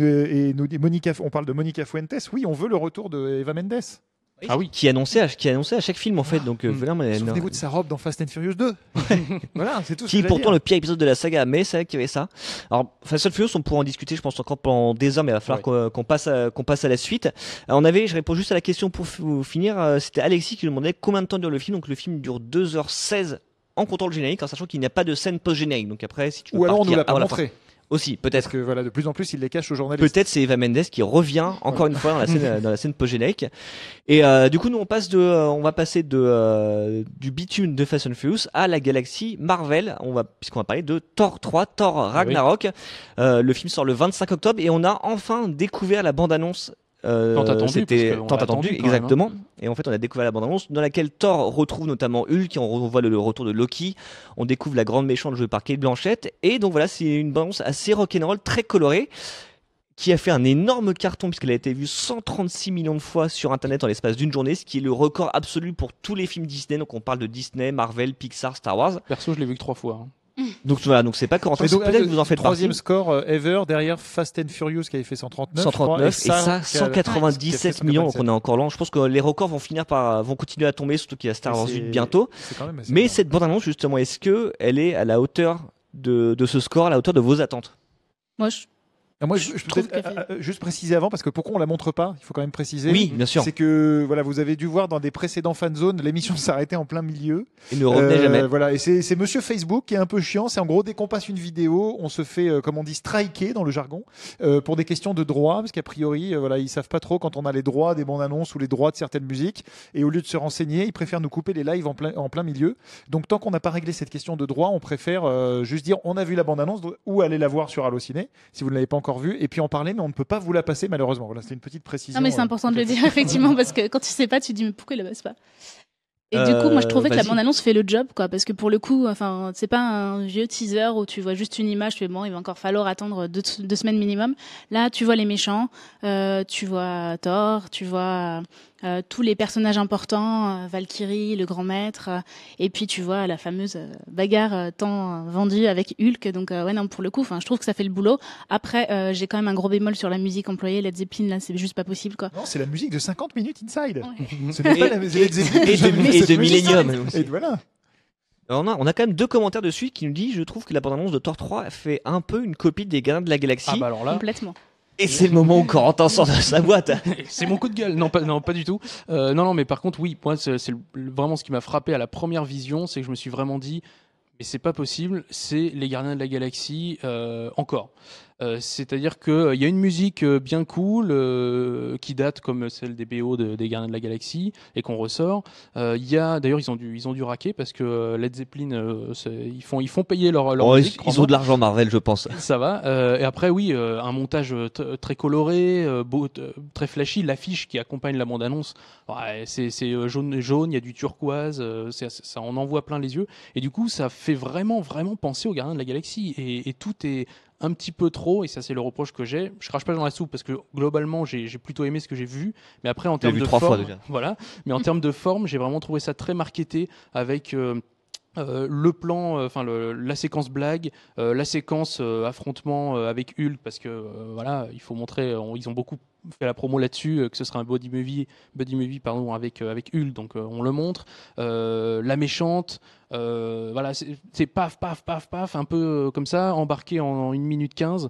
nous dit Monica, on parle de Monica Fuentes. Oui, on veut le retour de Eva Mendes. Ah oui. qui annonçait à chaque film en fait. Donc voilà, Souvenez-vous de sa robe dans Fast and Furious 2. Voilà, c'est tout. qui est pourtant le pire épisode de la saga, mais c'est vrai qu'il y avait ça. Alors Fast and Furious, on pourra en discuter, je pense encore pendant des heures, mais il va falloir qu'on passe à la suite. Alors, je réponds juste à la question pour finir. C'était Alexis qui nous demandait combien de temps dure le film. Donc le film dure 2h16 en comptant le générique, en sachant qu'il n'y a pas de scène post-générique. Donc après, si tu veux Ou alors on partir nous l'a pas avant la montré. aussi, Parce peut-être. que voilà, de plus en plus, il les cache aux journalistes. Peut-être c'est Eva Mendes qui revient encore une fois dans la scène post-générique. Et du coup, nous on va passer du bitume de Fast and Furious à la galaxie Marvel. Puisqu'on va parler de Thor 3, Thor Ragnarok. Le film sort le 25 octobre et on a enfin découvert la bande-annonce. Tant attendu, c'était parce qu'on tant l'a attendu, attendu quand exactement. même, Et en fait, on a découvert la bande-annonce dans laquelle Thor retrouve notamment Hulk, et on voit le retour de Loki. On découvre la grande méchante jouée par Kate Blanchett. Et donc voilà, c'est une bande-annonce assez rock'n'roll, très colorée, qui a fait un énorme carton puisqu'elle a été vue 136 millions de fois sur Internet en l'espace d'une journée, ce qui est le record absolu pour tous les films Disney. Donc on parle de Disney, Marvel, Pixar, Star Wars. Perso, je l'ai vu que 3 fois. Donc voilà, donc c'est pas Corentin, Mais donc, peut-être que vous en faites troisième partie. score ever derrière Fast and Furious qui avait fait 139. 139 je crois, et ça qui a 197 fait millions, donc 197. on est encore loin. Je pense que les records vont continuer à tomber, surtout qu'il y a Star Et Wars c'est- 8 bientôt. C'est quand même assez Mais bien. cette bande-annonce, justement, est-ce que elle est à la hauteur de ce score, à la hauteur de vos attentes? Moi, je Ah, moi, je je peux trouve peut-être qu'elle fait- juste préciser avant, parce que pourquoi on la montre pas, il faut quand même préciser. Oui, bien sûr. C'est que voilà, vous avez dû voir dans des précédents fanzones, l'émission s'arrêtait en plein milieu. Il ne revenait jamais. Voilà, et c'est Monsieur Facebook qui est un peu chiant. C'est en gros, dès qu'on passe une vidéo, on se fait, comme on dit, striker dans le jargon, pour des questions de droit, parce qu'a priori, voilà, ils savent pas trop quand on a les droits des bandes annonces ou les droits de certaines musiques, et au lieu de se renseigner, ils préfèrent nous couper les lives en plein milieu. Donc tant qu'on n'a pas réglé cette question de droit, on préfère juste dire on a vu la bande annonce ou aller la voir sur Allociné si vous ne l'avez pas encore vue, et puis en parler, mais on ne peut pas vous la passer malheureusement. Voilà, c'était une petite précision. Non, mais c'est important de le dire, effectivement, parce que quand tu sais pas, tu te dis, mais pourquoi il la passe pas? Et du coup, moi, je trouvais que la Vas-y. bande-annonce fait le job, quoi, parce que pour le coup, enfin, c'est pas un vieux teaser où tu vois juste une image, tu fais bon, il va encore falloir attendre deux semaines minimum. Là, tu vois les méchants, tu vois Thor, tu vois tous les personnages importants, Valkyrie, le grand maître, et puis tu vois la fameuse bagarre tant vendue avec Hulk. Donc ouais, non, pour le coup, enfin, je trouve que ça fait le boulot. Après, j'ai quand même un gros bémol sur la musique employée. Led Zeppelin, là, c'est juste pas possible, quoi. Non, c'est la musique de 50 minutes inside. Ouais. Ce n'est pas la musique et de Millennium. Et voilà. Alors, on a quand même 2 commentaires dessus qui nous disent, je trouve que la bande-annonce de Thor 3 fait un peu une copie des Gardiens de la Galaxie. Ah bah alors là, Complètement. Et c'est le moment où Corentin sort de sa boîte. c'est mon coup de gueule. Non, pas du tout. Non, mais par contre, oui, moi, c'est vraiment ce qui m'a frappé à la première vision, c'est que je me suis vraiment dit, mais c'est pas possible, c'est les Gardiens de la Galaxie encore. C'est-à-dire qu'il y a une musique bien cool qui date comme celle des BO des Gardiens de la Galaxie et qu'on ressort. D'ailleurs ils ont dû raquer parce que Led Zeppelin ils font payer leur musique. Ils ont de l'argent Marvel, je pense. Ça va. Et après, oui, un montage très coloré, beau, très flashy. L'affiche qui accompagne la bande-annonce, ouais, c'est jaune, il y a du turquoise, ça en envoie plein les yeux. Et du coup, ça fait vraiment penser aux Gardiens de la Galaxie. Et tout est un petit peu trop, et ça c'est le reproche que j'ai. Je crache pas dans la soupe parce que globalement j'ai plutôt aimé ce que j'ai vu, mais après en termes vu de 3 fois forme, déjà. voilà. Mais en termes de forme, j'ai vraiment trouvé ça très marketé avec le plan, la séquence blague, la séquence affrontement avec Hulk, parce que voilà, il faut montrer, ils ont beaucoup fait la promo là-dessus, que ce sera un buddy movie avec Hulk, donc on le montre. La méchante, voilà, c'est paf, un peu comme ça, embarqué en 1 minute 15.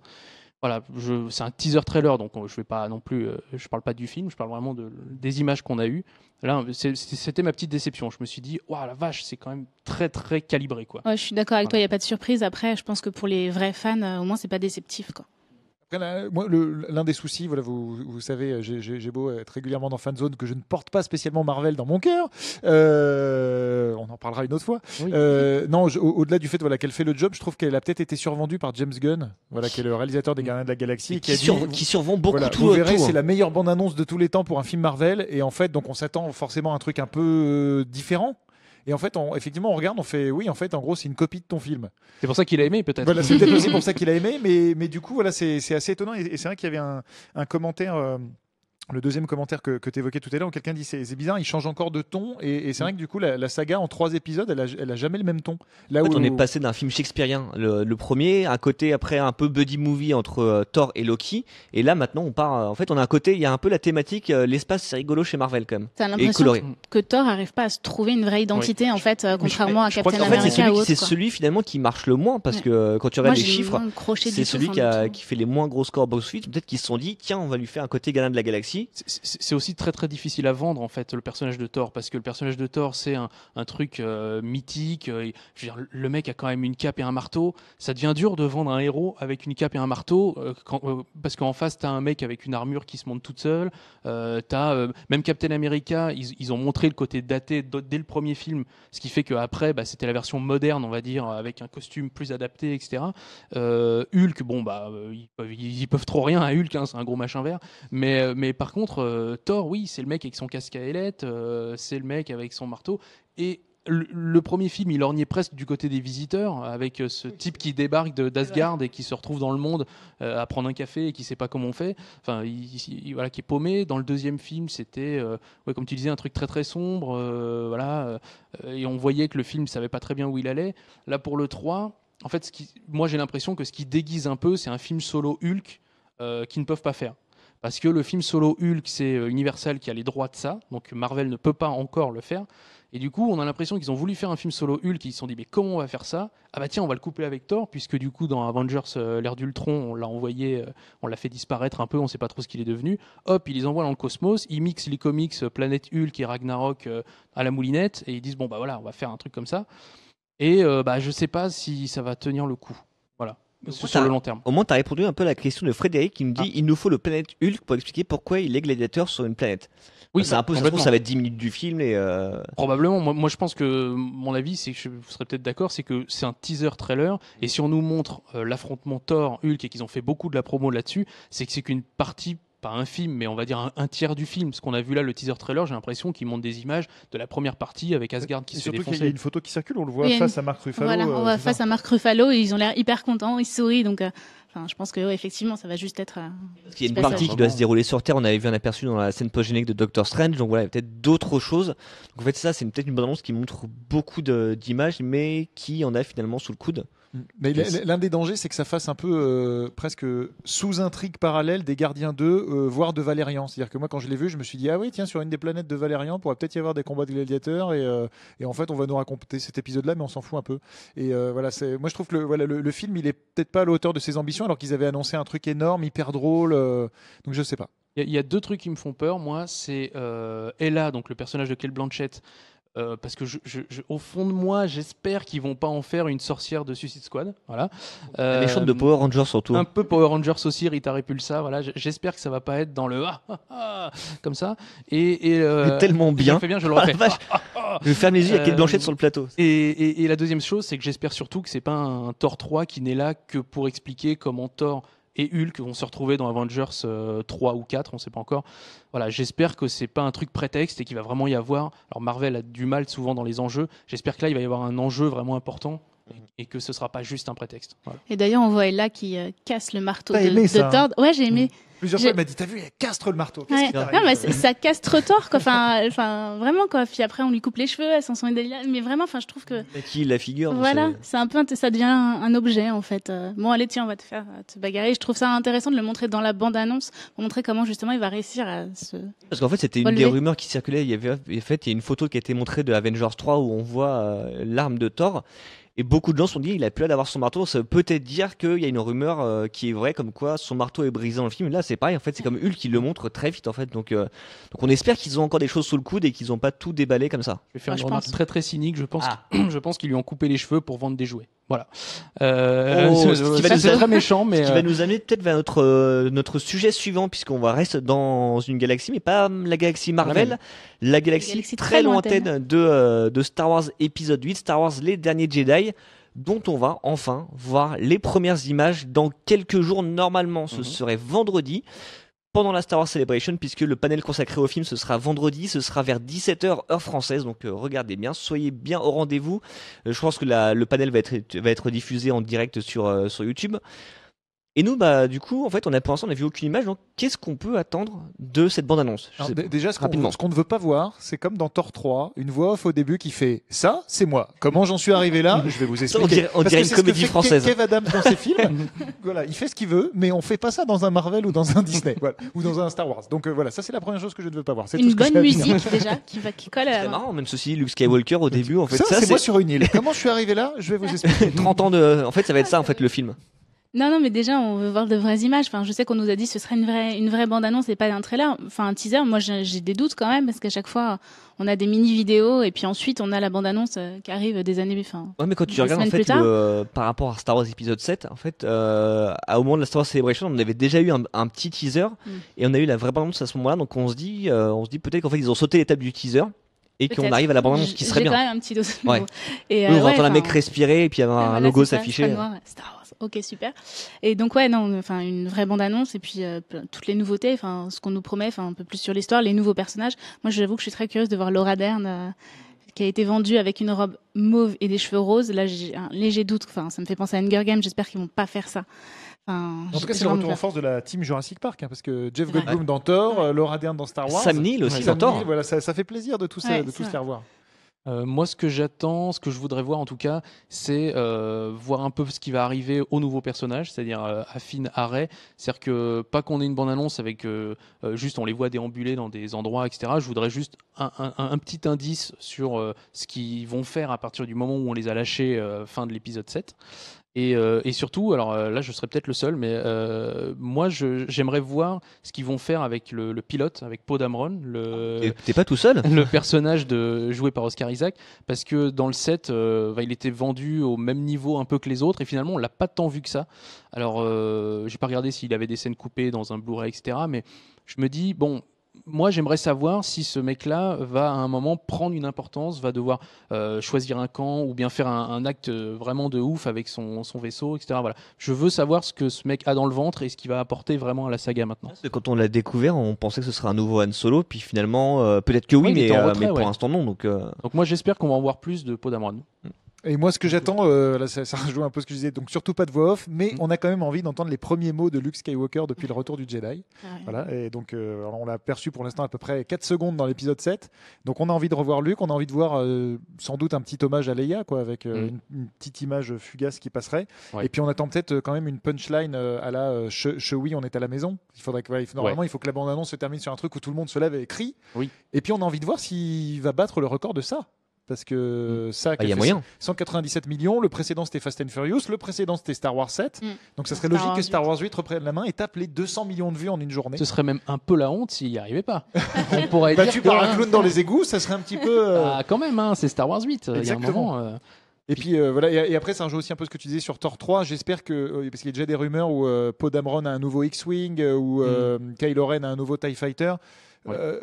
Voilà, c'est un teaser trailer, donc je vais pas non plus, je parle pas du film, je parle vraiment des images qu'on a eues. Là, c'était ma petite déception. Je me suis dit, waouh, la vache, c'est quand même très très calibré, quoi. Ouais, je suis d'accord avec Voilà. toi, il n'y a pas de surprise. Après, je pense que pour les vrais fans, au moins, c'est pas déceptif, quoi. Après, moi, l'un des soucis, voilà, vous savez, j'ai beau être régulièrement dans Fanzone que je ne porte pas spécialement Marvel dans mon cœur. On en parlera une autre fois. Oui. Non, au-delà du fait voilà, qu'elle fait le job, je trouve qu'elle a peut-être été survendue par James Gunn, voilà, qui est le réalisateur des Gardiens de la Galaxie, qui a dit, Qui survend beaucoup voilà, tout. vous verrez, tout, hein. c'est la meilleure bande-annonce de tous les temps pour un film Marvel, et en fait, donc on s'attend forcément à un truc un peu différent. Et en fait, effectivement, on regarde, on fait, oui, en fait, en gros, c'est une copie de ton film. C'est pour ça qu'il a aimé, peut-être. Voilà, c'est peut-être aussi pour ça qu'il a aimé, mais du coup, voilà, c'est assez étonnant. Et c'est vrai qu'il y avait un commentaire le deuxième commentaire que tu évoquais tout à l'heure, où quelqu'un dit c'est bizarre, il change encore de ton, et c'est vrai que du coup la saga en 3 épisodes, elle a jamais le même ton. Là En fait, où on est passé d'un film shakespearien, le premier, un côté après un peu buddy movie entre Thor et Loki, et là maintenant on part. En fait, on a un côté, il y a un peu la thématique, l'espace, c'est rigolo chez Marvel quand même. T'as Et l'impression coloré. que Thor arrive pas à se trouver une vraie identité en fait, contrairement à je crois Captain qu'en fait, En fait, America ou autre. c'est quoi. celui finalement qui marche le moins parce Ouais. que quand tu Moi, regardes les j'ai chiffres, moins accroché c'est du tout, celui enfin, du tout. qui fait les moins gros scores box-office. Peut-être qu'ils se sont dit, tiens, on va lui faire un côté gagnant de la galaxie. C'est aussi très très difficile à vendre en fait le personnage de Thor parce que le personnage de Thor c'est un truc mythique. Je veux dire, le mec a quand même une cape et un marteau. Ça devient dur de vendre un héros avec une cape et un marteau parce qu'en face t'as un mec avec une armure qui se monte toute seule. Même Captain America, ils ont montré le côté daté dès le premier film, ce qui fait qu'après c'était la version moderne on va dire avec un costume plus adapté, etc. Hulk, ils peuvent trop rien à Hulk, hein, c'est un gros machin vert. Mais par contre, Thor, oui, c'est le mec avec son casque à ailettes, c'est le mec avec son marteau. Et le premier film, il orgnait presque du côté des visiteurs, avec ce type qui débarque d'Asgard et qui se retrouve dans le monde à prendre un café et qui sait pas comment on fait. Enfin, voilà, qui est paumé. Dans le deuxième film, c'était, comme tu disais, un truc très très sombre. Et on voyait que le film savait pas très bien où il allait. Là, pour le 3, en fait, moi j'ai l'impression que ce qui déguise un peu, c'est un film solo Hulk qu'ils ne peuvent pas faire. Parce que le film solo Hulk, c'est Universal qui a les droits de ça, donc Marvel ne peut pas encore le faire. Et du coup, on a l'impression qu'ils ont voulu faire un film solo Hulk, ils se sont dit, mais comment on va faire ça? Ah bah tiens, on va le coupler avec Thor, puisque du coup, dans Avengers, l'ère d'Ultron, on l'a envoyé, on l'a fait disparaître un peu, on sait pas trop ce qu'il est devenu. Hop, ils les envoient dans le cosmos, ils mixent les comics Planète Hulk et Ragnarok à la moulinette, et ils disent, bon bah voilà, on va faire un truc comme ça. Et je sais pas si ça va tenir le coup. Voilà. Sur le long terme. Au moins, tu as répondu un peu à la question de Frédéric qui nous dit il nous faut le planète Hulk pour expliquer pourquoi il est gladiateur sur une planète. Oui, C'est un peu, ça va être 10 minutes du film. Probablement. Moi, je pense que mon avis, c'est que vous serez peut-être d'accord, c'est que c'est un teaser trailer. Et si on nous montre l'affrontement Thor-Hulk et qu'ils ont fait beaucoup de la promo là-dessus, c'est que c'est qu'une partie. Pas un film, mais on va dire un tiers du film. Ce qu'on a vu là, le teaser trailer, j'ai l'impression qu'il montre des images de la première partie avec Asgard qui se fait surtout défoncer. qu'il y a une photo qui circule, on le voit Oui, face à Mark Ruffalo. Voilà, on voit face à Mark Ruffalo et ils ont l'air hyper contents, ils sourient. Donc, je pense que effectivement, ça va juste être. Parce qu'il y a une partie qui doit se dérouler sur Terre. On avait vu un aperçu dans la scène post-générique de Doctor Strange. Donc voilà, il y a peut-être d'autres choses. Donc en fait, ça, c'est peut-être une bande-annonce qui montre beaucoup d'images, mais qui en a finalement sous le coude. Mais l'un des dangers, c'est que ça fasse un peu presque sous-intrigue parallèle des Gardiens 2, voire de Valérian. C'est-à-dire que moi, quand je l'ai vu, je me suis dit, ah oui, tiens, sur une des planètes de Valérian, pourrait peut-être y avoir des combats de gladiateurs. Et en fait, on va nous raconter cet épisode-là, mais on s'en fout un peu. Et voilà, moi, je trouve que le film, il est peut-être pas à la hauteur de ses ambitions, alors qu'ils avaient annoncé un truc énorme, hyper drôle. Donc, je sais pas. Il y a deux trucs qui me font peur, moi. C'est Ella, donc le personnage de Cate Blanchett. Parce que au fond de moi, j'espère qu'ils vont pas en faire une sorcière de Suicide Squad. Voilà. La méchante de Power Rangers surtout. Un peu Power Rangers aussi, Rita Repulsa. Voilà. J'espère que ça va pas être dans le comme ça. Et tellement bien. Je le fais bien, je le refais. Je ferme les yeux, il y a Cate Blanchett sur le plateau. Et la deuxième chose, c'est que j'espère surtout que c'est pas un Thor 3 qui n'est là que pour expliquer comment Thor et Hulk vont se retrouver dans Avengers 3 ou 4, on ne sait pas encore. Voilà, j'espère que c'est pas un truc prétexte et qu'il va vraiment y avoir. Alors Marvel a du mal souvent dans les enjeux. J'espère que là il va y avoir un enjeu vraiment important et que ce sera pas juste un prétexte. Voilà. Et d'ailleurs, on voit Ella qui casse le marteau T'as aimé ça, de Thor. Ouais, j'ai aimé. Plusieurs fois, elle m'a dit, t'as vu, elle castre le marteau. Qu'est-ce Ouais. qui t'arrive Non, mais ça castre Thor, quoi. Enfin, vraiment, quoi. Puis après, on lui coupe les cheveux, elle s'en sort une délire. Mais vraiment, je trouve que. Et qui la figure. Voilà, c'est un peu, ça devient un objet, en fait. Bon, allez, tiens, on va te bagarrer. Je trouve ça intéressant de le montrer dans la bande-annonce, pour montrer comment, justement, il va réussir à se. Parce qu'en fait, c'était une des rumeurs qui circulait. Il y a une photo qui a été montrée de Avengers 3 où on voit l'arme de Thor. Et beaucoup de gens se sont dit il a plus hâte d'avoir son marteau. Ça veut peut-être dire qu'il y a une rumeur qui est vraie, comme quoi son marteau est brisé dans le film. Là, c'est pareil. En fait, c'est comme Hulk qui le montre très vite. En fait, donc on espère qu'ils ont encore des choses sous le coude et qu'ils n'ont pas tout déballé comme ça. Je vais faire une remarque très très cynique. Je pense qu'ils lui ont coupé les cheveux pour vendre des jouets. Voilà. C'est très méchant, mais ce qui va nous amener peut-être vers notre sujet suivant, puisqu'on va rester dans une galaxie, mais pas la galaxie Marvel, la galaxie très lointaine de Star Wars épisode 8, Star Wars les derniers Jedi, dont on va enfin voir les premières images dans quelques jours. Normalement, ce serait vendredi, pendant la Star Wars Celebration, puisque le panel consacré au film, ce sera vendredi, ce sera vers 17h heure française, donc regardez bien, soyez bien au rendez-vous. Je pense que le panel va être diffusé en direct sur YouTube. Et nous, du coup, en fait, pour l'instant, on n'a vu aucune image. Donc, qu'est-ce qu'on peut attendre de cette bande-annonce? Déjà, ce rapidement. qu'on ne veut pas voir, c'est comme dans Thor 3, une voix off au début qui fait « Ça, c'est moi. Comment j'en suis arrivé là ?» Je vais vous expliquer. On dirait une comédie française. Kev Adams dans ses films, voilà, il fait ce qu'il veut, mais on fait pas ça dans un Marvel ou dans un Disney, voilà, ou dans un Star Wars. Donc voilà, ça c'est la première chose que je ne veux pas voir. C'est tout Une ce que bonne j'ai à dire. musique déjà qui colle à C'est marrant, même ceci, Luke Skywalker au début, en fait. Ça, c'est c'est moi sur une île. Comment je suis arrivé là? Je vais vous expliquer. 30 ans de. En fait, ça va être ça, en fait, le film. Non, mais déjà, on veut voir de vraies images. Enfin, je sais qu'on nous a dit que ce serait une vraie bande-annonce et pas un trailer. Enfin, un teaser, moi, j'ai des doutes quand même, parce qu'à chaque fois, on a des mini-vidéos et puis ensuite, on a la bande-annonce qui arrive des années, Ouais, mais quand tu des regardes, en semaines fait, plus par rapport à Star Wars épisode 7, en fait, au moment de la Star Wars Celebration, on avait déjà eu un petit teaser et on a eu la vraie bande-annonce à ce moment-là. Donc, on se dit peut-être qu'en fait, ils ont sauté l'étape du teaser. Et qu'on arrive à la bande-annonce qui serait bien. J'ai quand même un petit doute. Ouais. Et, on va entendre un mec respirer et puis avoir un logo s'afficher. Star Wars. Ok, super. Et donc une vraie bande-annonce et puis toutes les nouveautés, enfin ce qu'on nous promet, enfin un peu plus sur l'histoire, les nouveaux personnages. Moi, j'avoue que je suis très curieuse de voir Laura Dern qui a été vendue avec une robe mauve et des cheveux roses. Là, j'ai un léger doute. Enfin, ça me fait penser à Hunger Games. J'espère qu'ils vont pas faire ça. En tout cas, c'est le retour en force de la team Jurassic Park, parce que Jeff Goldblum dans Thor, Laura Dern dans Star Wars, Sam Neill aussi dans Thor. Voilà, ça fait plaisir de tous les revoir. Moi, ce que j'attends, ce que je voudrais voir en tout cas, c'est voir un peu ce qui va arriver aux nouveaux personnages, c'est-à-dire à Finn, à Rey. C'est-à-dire que pas qu'on ait une bande-annonce avec juste on les voit déambuler dans des endroits, etc. Je voudrais juste un petit indice sur ce qu'ils vont faire à partir du moment où on les a lâchés fin de l'épisode 7. Et surtout, alors là je serais peut-être le seul, mais moi j'aimerais voir ce qu'ils vont faire avec le pilote, avec Poe Dameron, T'es pas tout seul. le personnage joué par Oscar Isaac, parce que dans le set, il était vendu au même niveau un peu que les autres, et finalement on l'a pas tant vu que ça. Alors j'ai pas regardé s'il avait des scènes coupées dans un Blu-ray, etc. Mais je me dis, bon, moi, j'aimerais savoir si ce mec-là va à un moment prendre une importance, va devoir choisir un camp ou bien faire un acte vraiment de ouf avec son vaisseau, etc. Voilà. Je veux savoir ce que ce mec a dans le ventre et ce qu'il va apporter vraiment à la saga maintenant. Quand on l'a découvert, on pensait que ce serait un nouveau Han Solo, puis finalement, peut-être que oui, mais pour l'instant non. Donc moi, j'espère qu'on va en voir plus de Poe Dameron. Et moi, ce que j'attends, là, ça rejoint un peu ce que je disais, donc surtout pas de voix off, mais on a quand même envie d'entendre les premiers mots de Luke Skywalker depuis le retour du Jedi. Voilà, et donc on l'a perçu pour l'instant à peu près 4 secondes dans l'épisode 7. Donc on a envie de revoir Luke, on a envie de voir sans doute un petit hommage à Leia, quoi, avec une petite image fugace qui passerait. Ouais. Et puis on attend peut-être quand même une punchline à la Chewie, on est à la maison. Il faudrait que, normalement, il faut que la bande-annonce se termine sur un truc où tout le monde se lève et crie. Oui. Et puis on a envie de voir s'il va battre le record de ça. Parce que ça, il y a moyen. 197 millions, le précédent c'était Fast and Furious, le précédent c'était Star Wars 7. Donc ça serait logique que Star Wars 8 reprenne la main et tape les 200 millions de vues en une journée. Ce serait même un peu la honte s'il n'y arrivait pas. On pourrait battu par un clown dans les égouts, ça serait un petit peu. Quand même, c'est Star Wars 8. Exactement. Il y a un moment, Et puis voilà, et après ça rejoue aussi un peu ce que tu disais sur Thor 3. J'espère que, parce qu'il y a déjà des rumeurs où Poe Dameron a un nouveau X-Wing, ou Kylo Ren a un nouveau TIE Fighter.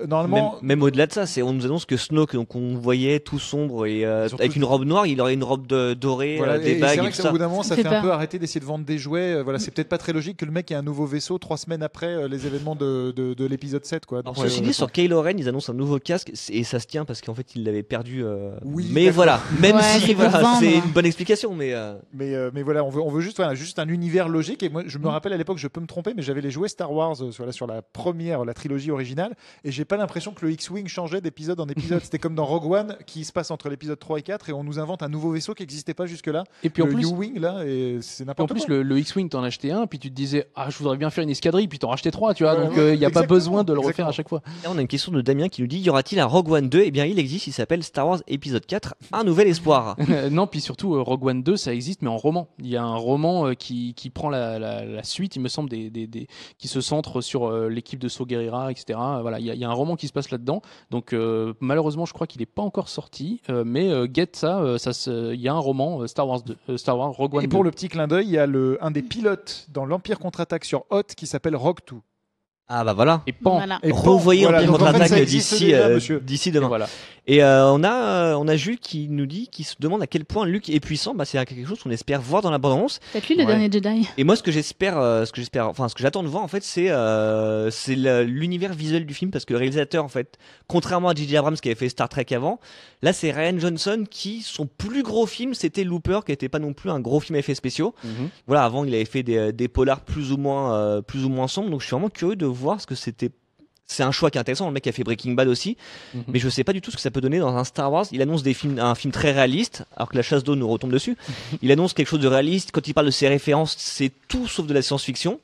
Normalement, même au-delà de ça, on nous annonce que Snoke, donc on voyait tout sombre et avec une robe noire, il aurait une robe dorée, voilà, des bagues. C'est vrai et que au bout d'un moment, ça fait un peu arrêter d'essayer de vendre des jouets. Voilà, c'est peut-être pas très logique que le mec ait un nouveau vaisseau 3 semaines après les événements de l'épisode 7, quoi. Alors, ceci dit, sur Kylo Ren, ils annoncent un nouveau casque et ça se tient parce qu'en fait, il l'avait perdu. Oui, mais voilà, même si c'est une bonne explication, mais voilà, on veut juste un univers logique. Et moi, je me rappelle à l'époque, je peux me tromper, mais j'avais les jouets Star Wars sur la trilogie originale, et j'ai pas l'impression que le X-Wing changeait d'épisode en épisode. C'était comme dans Rogue One, qui se passe entre l'épisode 3 et 4, et on nous invente un nouveau vaisseau qui n'existait pas jusque-là. Et puis le en plus, U-Wing, là, et c'est n'importe quoi. En plus, le X-Wing, t'en achetais un, puis tu te disais, je voudrais bien faire une escadrille, puis t'en rachetais 3, tu vois. Donc il n'y a pas besoin de le refaire à chaque fois. Là, on a une question de Damien qui nous dit, y aura-t-il un Rogue One 2? Eh bien, il existe, il s'appelle Star Wars épisode 4, un nouvel espoir. Non, puis surtout, Rogue One 2, ça existe, mais en roman. Il y a un roman qui prend la suite, il me semble, qui se centre sur l'équipe de Saw Gerrera, etc. Voilà, il y a un roman qui se passe là-dedans. Donc malheureusement, je crois qu'il n'est pas encore sorti, mais get ça, il y a un roman Star Wars Rogue One. Et pour le petit clin d'œil, il y a un des pilotes dans l'Empire contre-attaque sur Hoth qui s'appelle Rogue 2. Ah bah voilà. Et pan. Voilà. Et Revoyez voilà, Empire donc en fait, contre-attaque ça existe d'ici déjà, monsieur. d'ici Et demain. voilà. Et on a Jules qui nous dit, qui se demande à quel point Luke est puissant. Bah, c'est quelque chose qu'on espère voir dans la bande-annonce. Peut-être lui le Ouais. dernier Jedi. Et moi, ce que j'espère, enfin, ce que j'attends de voir, en fait, c'est l'univers visuel du film, parce que le réalisateur, en fait, contrairement à J.J. Abrams qui avait fait Star Trek avant, là, c'est Rian Johnson qui, son plus gros film, c'était Looper, qui n'était pas non plus un gros film à effets spéciaux. Mhm. Voilà, avant, il avait fait des polars plus ou moins sombres, donc je suis vraiment curieux de voir ce que c'était. C'est un choix qui est intéressant. Le mec a fait Breaking Bad aussi, Mhm. mais je sais pas du tout ce que ça peut donner dans un Star Wars. Il annonce un film très réaliste, alors que la chasse d'eau nous retombe dessus. Il annonce quelque chose de réaliste. Quand il parle de ses références, c'est tout sauf de la science-fiction.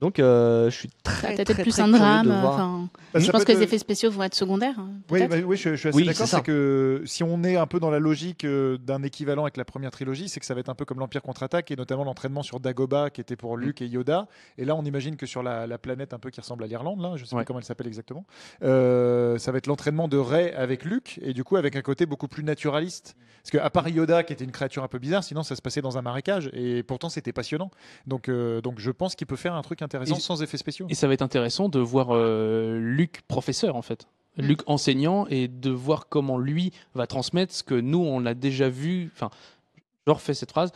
Donc, je suis Ça très, va très, peut-être très, plus très un curieux drame. de voir. Enfin, Bah, je ça pense peut que être- les effets spéciaux vont être secondaires. Oui, peut-être. oui, je suis assez Oui, d'accord. c'est ça. C'est que si on est un peu dans la logique d'un équivalent avec la première trilogie, c'est que ça va être un peu comme l'Empire contre-attaque et notamment l'entraînement sur Dagobah qui était pour Luke et Yoda. Et là, on imagine que sur la planète un peu qui ressemble à l'Irlande, là, je sais Ouais. pas comment elle s'appelle exactement, ça va être l'entraînement de Rey avec Luke et du coup avec un côté beaucoup plus naturaliste. Parce qu'à part Yoda qui était une créature un peu bizarre, sinon ça se passait dans un marécage et pourtant c'était passionnant. Donc je pense qu'il peut faire un truc intéressant Et- sans effets spéciaux. Et ça va être intéressant de voir Luc professeur en fait. Luc enseignant et de voir comment lui va transmettre ce que nous on a déjà vu. Enfin, je refais cette phrase.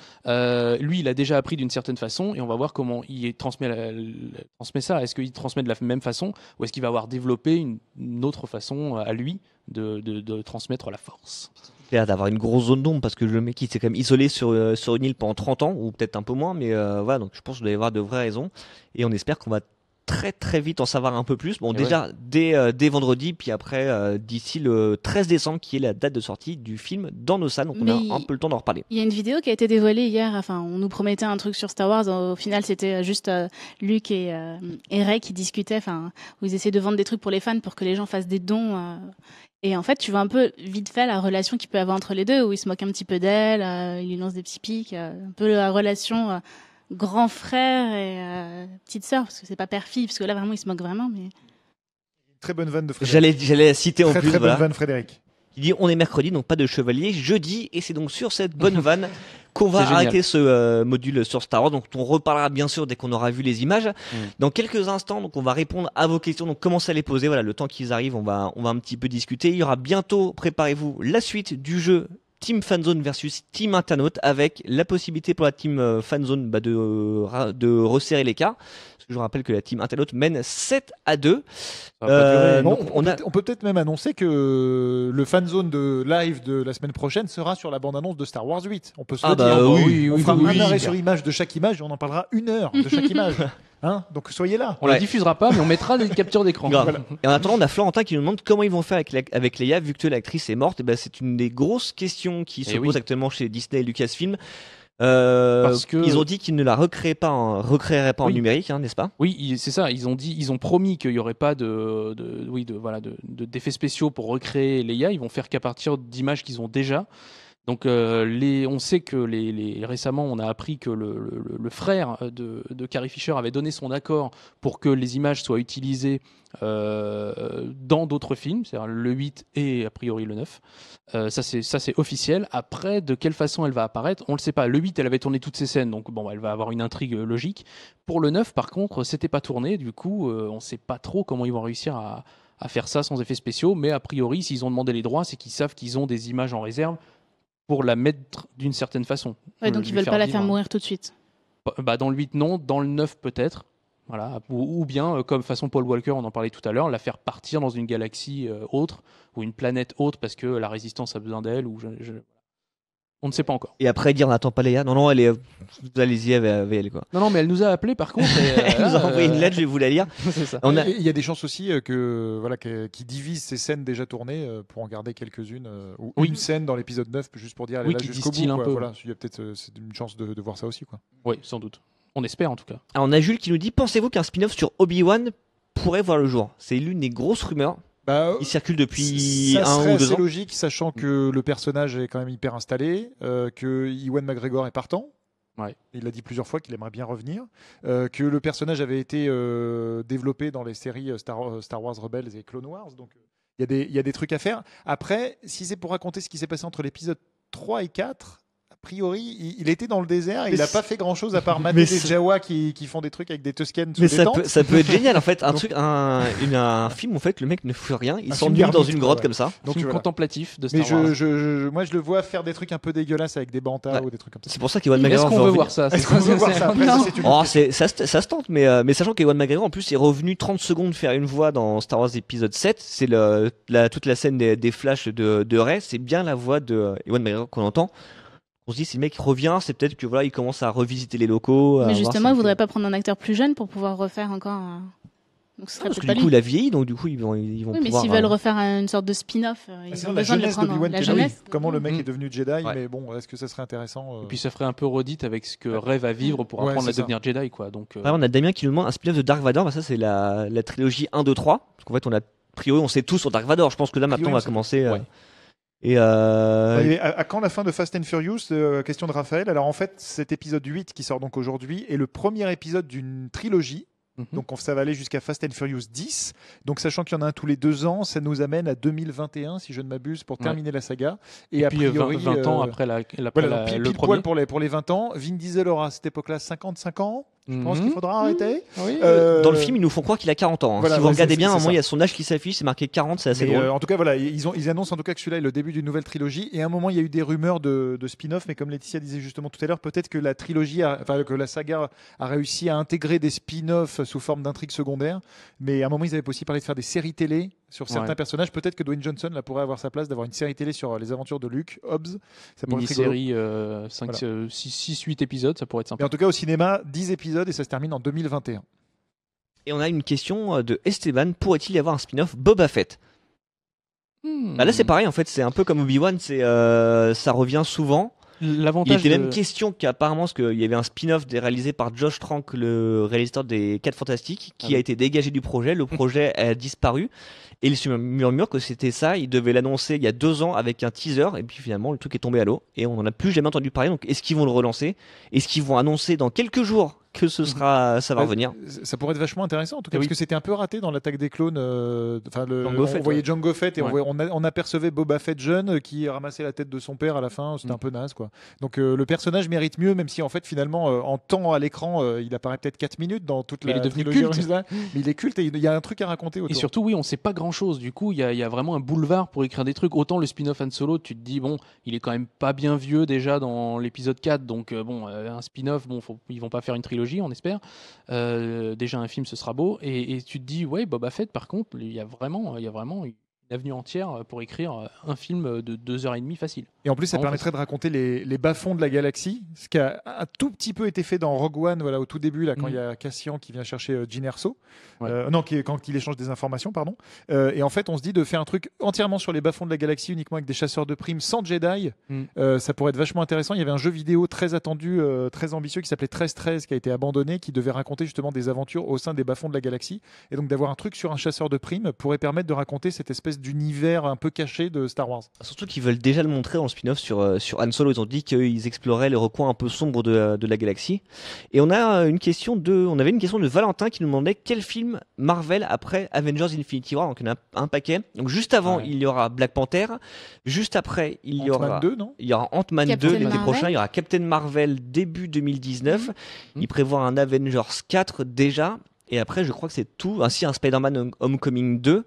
Lui, il a déjà appris d'une certaine façon et on va voir comment il transmet ça. Est-ce qu'il transmet de la même façon ou est-ce qu'il va avoir développé une autre façon à lui de transmettre la force? Il a l'air d'avoir une grosse zone d'ombre parce que le mec il s'est quand même isolé sur une île pendant 30 ans ou peut-être un peu moins, mais voilà, donc je pense qu'il doit y avoir de vraies raisons et on espère qu'on va très très vite en savoir un peu plus. Bon, Et déjà dès vendredi, puis après d'ici le 13 décembre qui est la date de sortie du film dans nos salles, donc on Mais a un peu le temps d'en reparler. Il y a une vidéo qui a été dévoilée hier. Enfin, on nous promettait un truc sur Star Wars. Au final, c'était juste Luke et Rey qui discutaient. Enfin, où ils essaient de vendre des trucs pour les fans pour que les gens fassent des dons. Et en fait, tu vois un peu vite fait la relation qu'il peut y avoir entre les deux, où il se moque un petit peu d'elle, il lui lance des petits pics, un peu la relation grand frère et petite sœur, parce que c'est pas père-fille, parce que là vraiment il se moque vraiment. Mais Très bonne vanne de Frédéric. J'allais la citer en Très plus, très voilà. bonne vanne Frédéric. Il dit on est mercredi, donc pas de chevalier, jeudi, et c'est donc sur cette bonne vanne qu'on va C'est génial. arrêter ce module sur Star Wars. Donc on reparlera bien sûr dès qu'on aura vu les images. Dans quelques instants, donc on va répondre à vos questions. Donc commencez à les poser. Voilà, le temps qu'ils arrivent, on va un petit peu discuter. Il y aura bientôt, préparez-vous, la suite du jeu Team Fanzone versus Team Internaute avec la possibilité pour la Team Fanzone de resserrer l'écart. Parce que je vous rappelle que la Team Internaute mène 7-2. Ça va pas durer. donc, Bon, on a- on peut peut-être même annoncer que le fanzone de live de la semaine prochaine sera sur la bande-annonce de Star Wars 8. On peut se Ah le bah dire. oui, On fera oui, un arrêt oui. sur image de chaque image et on en parlera 1 heure de chaque image. Hein, donc soyez là. On Ouais. la diffusera pas, mais on mettra des captures d'écran. Grave. Voilà. Et en attendant, on a Florentin qui nous demande comment ils vont faire avec Leia, vu que l'actrice est morte. Et ben, c'est une des grosses questions qui se Eh oui. posent actuellement chez Disney et Lucasfilm. Parce que- Ils ont dit qu'ils ne la recréeraient pas en Oui. numérique, hein, n'est-ce pas? Oui, c'est ça. Ils ont promis qu'il y aurait pas d'effets spéciaux pour recréer Leia. Ils vont faire qu'à partir d'images qu'ils ont déjà. Donc, on sait que récemment, on a appris que le frère de Carrie Fisher avait donné son accord pour que les images soient utilisées dans d'autres films, c'est-à-dire le 8 et a priori le 9. Ça, c'est officiel. Après, de quelle façon elle va apparaître, on ne le sait pas. Le 8, elle avait tourné toutes ses scènes, donc bon, elle va avoir une intrigue logique. Pour le 9, par contre, c'était pas tourné. Du coup, on ne sait pas trop comment ils vont réussir à faire ça sans effets spéciaux. Mais a priori, s'ils ont demandé les droits, c'est qu'ils savent qu'ils ont des images en réserve pour la mettre d'une certaine façon. ouais, donc Lui ils veulent pas la faire vivre. mourir tout de suite. Bah, dans le 8, non. Dans le 9, peut-être. Voilà. Ou bien, comme façon Paul Walker, on en parlait tout à l'heure, la faire partir dans une galaxie autre ou une planète autre parce que la résistance a besoin d'elle. On ne sait pas encore. Et après, dire on n'attend pas Leia. Non, elle est. Allez-y avec elle, quoi. Non, mais elle nous a appelé par contre. Elle nous a envoyé une lettre, je vais vous la lire. C'est ça. On a- Il y a des chances aussi qui divisent ces scènes déjà tournées pour en garder quelques-unes ou Oui. une scène dans l'épisode 9 juste pour dire allez Oui, là qui jusqu'au bout. distille un Quoi. peu. Voilà, il y a peut-être c'est une chance de voir ça aussi quoi. Oui, sans doute. On espère en tout cas. Alors, on a Jules qui nous dit pensez-vous qu'un spin-off sur Obi-Wan pourrait voir le jour? C'est l'une des grosses rumeurs Bah, qui circulent depuis ça 1 serait ou 2 assez ans. logique, sachant que le personnage est quand même hyper installé, que Ewan McGregor est partant. Ouais. Il a dit plusieurs fois qu'il aimerait bien revenir, que le personnage avait été développé dans les séries Star Wars Rebels et Clone Wars, donc il y a des trucs à faire. Après, si c'est pour raconter ce qui s'est passé entre l'épisode 3 et 4, a priori, il était dans le désert, il Mais a pas fait grand chose à part mater mais des c'est- Jawa qui font des trucs avec des Tusken sous Mais des ça tentes. peut être génial en fait, Donc- un film en fait, le mec ne fait rien, il Un s'ennuie film dans d'ermite, une quoi, grotte ouais. comme ça. Donc, Film voilà. contemplatif de Mais Star Wars. moi, je le vois faire des trucs un peu dégueulasses avec des bantas Ouais. ou des trucs comme ça. C'est pour ça qu'Ewan Est-ce McGregor qu'on va veut revenir. voir ça Est-ce qu'on veut voir ça après, Non. c'est une Oh, autre question. ça se tente, mais sachant qu'Ewan McGregor en plus est revenu 30 secondes faire une voix dans Star Wars épisode 7, c'est toute la scène des flashs de Rey, c'est bien la voix de Ewan McGregor qu'on entend. On se dit si le mec revient, c'est peut-être que voilà, il commence à revisiter les locaux. à Mais voir justement, si- ils voudraient pas prendre un acteur plus jeune pour pouvoir refaire encore. Donc ce serait Parce peut-être que pas du coup, lui. il a vieilli, donc du coup, ils vont Oui, mais pouvoir. s'ils veulent refaire une sorte de spin-off, ils Sinon, ont la besoin de le jeunesse prendre. d'Obi-Wan La Kenobi, jeunesse. comment le mec Mhm. est devenu Jedi, Ouais. mais bon, est-ce que ça serait intéressant Et puis ça ferait un peu redite avec ce que Rey va vivre pour Ouais, apprendre à c'est ça. devenir Jedi, quoi. Donc, Après, on a Damien qui nous demande un spin-off de Dark Vador. Bah, ça, c'est la trilogie 1, 2, 3. Parce qu'en fait, a priori, on sait tout sur Dark Vador. Je pense que là, maintenant, on va commencer. Ouais. Et à quand la fin de Fast and Furious question de Raphaël. Alors en fait, cet épisode 8 qui sort donc aujourd'hui est le premier épisode d'une trilogie. mhm. Donc ça va aller jusqu'à Fast and Furious 10. Donc sachant qu'il y en a un tous les 2 ans, ça nous amène à 2021, si je ne m'abuse, pour Ouais. terminer la saga. Et a puis priori, 20 ans après, voilà, donc pile le poil premier. pour les 20 ans. Vin Diesel aura à cette époque-là 55 ans. Je pense Mhm. qu'il faudra arrêter. Oui. dans le film, ils nous font croire qu'il a 40 ans. Hein. voilà, Si vous ouais, regardez bien, à un c'est moment, ça. il y a son âge qui s'affiche, c'est marqué 40, c'est assez Mais, drôle. en tout cas, voilà, ils annoncent en tout cas que celui-là est le début d'une nouvelle trilogie. Et à un moment, il y a eu des rumeurs de spin-off, mais comme Laetitia disait justement tout à l'heure, peut-être que la trilogie, que la saga a réussi à intégrer des spin-offs sous forme d'intrigues secondaires. Mais à un moment, ils avaient aussi parlé de faire des séries télé sur certains Ouais. personnages. Peut-être que Dwayne Johnson là, pourrait avoir sa place d'avoir une série télé sur les aventures de Luke Hobbs. Ça pourrait être rigolo. Mini-série, 6-8 épisodes, ça pourrait être Mais sympa. en tout cas, au cinéma, 10 épisodes et ça se termine en 2021. Et on a une question de Esteban. Pourrait-il y avoir un spin-off Boba Fett? Bah là, c'est pareil, en fait, c'est un peu comme Obi-Wan, ça revient souvent. Il L'avantage était de... même question qu'apparemment, parce qu'il y avait un spin-off réalisé par Josh Trank, le réalisateur des 4 Fantastiques, qui Ah oui. a été dégagé du projet. Le projet a disparu. Et il se murmure que c'était ça. Il devait l'annoncer il y a 2 ans avec un teaser. Et puis finalement, le truc est tombé à l'eau. Et on n'en a plus jamais entendu parler. Donc, est-ce qu'ils vont le relancer? Est-ce qu'ils vont annoncer dans quelques jours que ça va revenir? Ça pourrait être vachement intéressant en tout cas, Eh parce oui. que c'était un peu raté dans l'attaque des clones. Jango Fett, on voyait ouais. Jango Fett et Ouais. on apercevait Boba Fett jeune qui ramassait la tête de son père à la fin. C'était un peu naze quoi. Donc le personnage mérite mieux, même si en fait finalement en temps à l'écran il apparaît peut-être 4 minutes dans toute Mais la il est devenu trilogie culte. originale. Mais il est culte et il y a un truc à raconter Et autour. surtout, oui, on sait pas grand chose. Du coup, il y a vraiment un boulevard pour écrire des trucs. Autant le spin-off Han Solo, tu te dis, bon, il est quand même pas bien vieux déjà dans l'épisode 4. Donc, un spin-off, ils vont pas faire une trilogie, on espère. Déjà, un film, ce sera beau. Et tu te dis, ouais, Boba Fett, par contre, il y a vraiment une avenue entière pour écrire un film de 2h30 facile. Et en plus, ça Vraiment permettrait de raconter les bas-fonds de la galaxie, ce qui a un tout petit peu été fait dans Rogue One, voilà, au tout début, là, quand il y a Cassian qui vient chercher Jyn Erso. Ouais. Quand il échange des informations, pardon. Et en fait, on se dit de faire un truc entièrement sur les bas-fonds de la galaxie, uniquement avec des chasseurs de primes, sans Jedi. Ça pourrait être vachement intéressant. Il y avait un jeu vidéo très attendu, très ambitieux, qui s'appelait 13-13, qui a été abandonné, qui devait raconter justement des aventures au sein des bas-fonds de la galaxie. Et donc, d'avoir un truc sur un chasseur de primes pourrait permettre de raconter cette espèce d'univers un peu caché de Star Wars. Surtout qu'ils veulent déjà le montrer dans le spin-off sur Han Solo. Ils ont dit qu'ils exploraient les recoins un peu sombres de la galaxie. Et on avait une question de Valentin qui nous demandait quel film Marvel après Avengers Infinity War. Donc il y en a un paquet. Donc juste avant, il y aura Black Panther. Juste après, il y aura Ant-Man 2, non ? Il y aura Ant-Man 2 Captain l'été Marvel. prochain. Il y aura Captain Marvel début 2019. Il prévoit un Avengers 4 déjà. Et après, je crois que c'est tout. Ainsi, un Spider-Man Homecoming 2.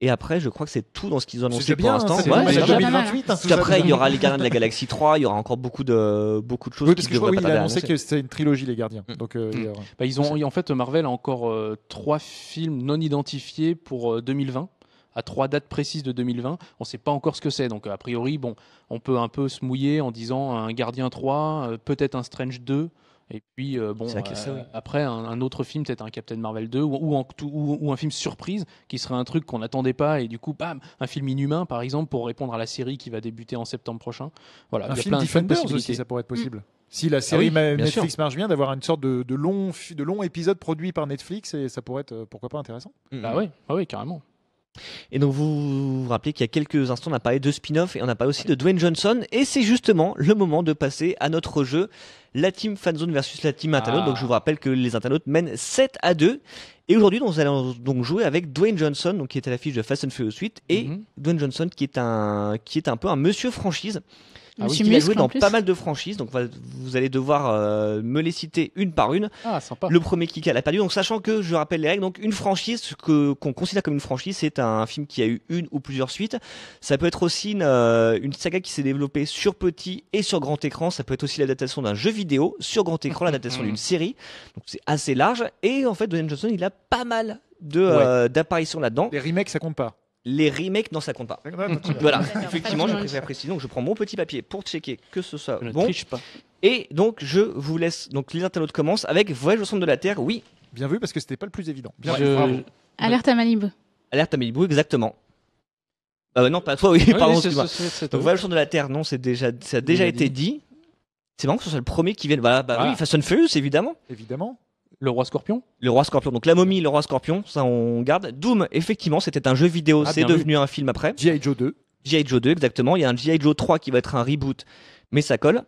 Et après, je crois que c'est tout dans ce qu'ils ont annoncé C'est pour bien, l'instant. c'est Ouais, déjà c'est bien. 2028. Parce qu'après, il y aura les Gardiens de la Galaxie 3. Il y aura encore beaucoup de choses Oui, qui parce que je crois devraient qu'il pas a tarder à annoncé annoncer. que c'était une trilogie, les Gardiens. Donc, il y aura- En fait, Marvel a encore 3 films non identifiés pour 2020. À 3 dates précises de 2020, on ne sait pas encore ce que c'est. Donc, a priori, on peut un peu se mouiller en disant un Gardien 3, peut-être un Strange 2. Et puis, C'est vrai qu'il y a ça, oui. après, un autre film, peut-être un Captain Marvel 2 ou un film surprise qui serait un truc qu'on n'attendait pas. Et du coup, bam, un film inhumain, par exemple, pour répondre à la série qui va débuter en septembre prochain. Voilà, Un il y a film plein de Defenders aussi, possibilités. ça pourrait être possible. Si la série oui, bien Netflix sûr. marche bien, d'avoir une sorte de long épisode produit par Netflix, et ça pourrait être, pourquoi pas, intéressant. Ah oui, carrément. Et donc vous vous rappelez qu'il y a quelques instants on a parlé de spin-off et on a parlé aussi de Dwayne Johnson et c'est justement le moment de passer à notre jeu, la team Fanzone versus la team Internaute. Donc je vous rappelle que les internautes mènent 7-2 et aujourd'hui nous allons donc jouer avec Dwayne Johnson donc qui est à l'affiche de Fast and Furious 8 et Dwayne Johnson qui est un peu un monsieur franchise Monsieur Il a Muscle, joué en dans plus. pas mal de franchises, donc vous allez devoir me les citer une par une. Ah, sympa. Le premier qui a perdu. Donc sachant que je rappelle les règles, donc une franchise qu'on considère comme une franchise, c'est un film qui a eu une ou plusieurs suites. Ça peut être aussi une saga qui s'est développée sur petit et sur grand écran. Ça peut être aussi l'adaptation d'un jeu vidéo sur grand écran, l'adaptation d'une série. Donc c'est assez large. Et en fait, Dwayne Johnson, il a pas mal d'apparitions là-dedans. Les remakes, ça compte pas. Les remakes, non, ça compte pas. Voilà, D'accord, effectivement, pas je de préfère préciser. Donc je prends mon petit papier pour checker que ce soit Je ne bon. triche pas. Et donc je vous laisse. Donc les internautes commencent avec Voyage au centre de la Terre. Oui, Bien vu parce que c'était pas le plus évident. Bien Je- vu, bravo. Alerte à Malibu. alerte à Malibu, exactement. Non, pas toi, oui, Oui, pardon, c'est- excuse-moi. c'est- Donc Voyage au centre de la Terre, non, ça a déjà été dit. C'est marrant que ce soit le premier qui vienne. Voilà, Voilà. oui, Fast and Furious, évidemment. Évidemment. Le roi scorpion. Le Roi Scorpion. Donc la momie, le Roi Scorpion, ça on garde. Doom, effectivement, c'était un jeu vidéo, Ah, c'est bien vu. devenu un film après. G.I. Joe 2. G.I. Joe 2, exactement. Il y a un G.I. Joe 3 qui va être un reboot, mais ça colle.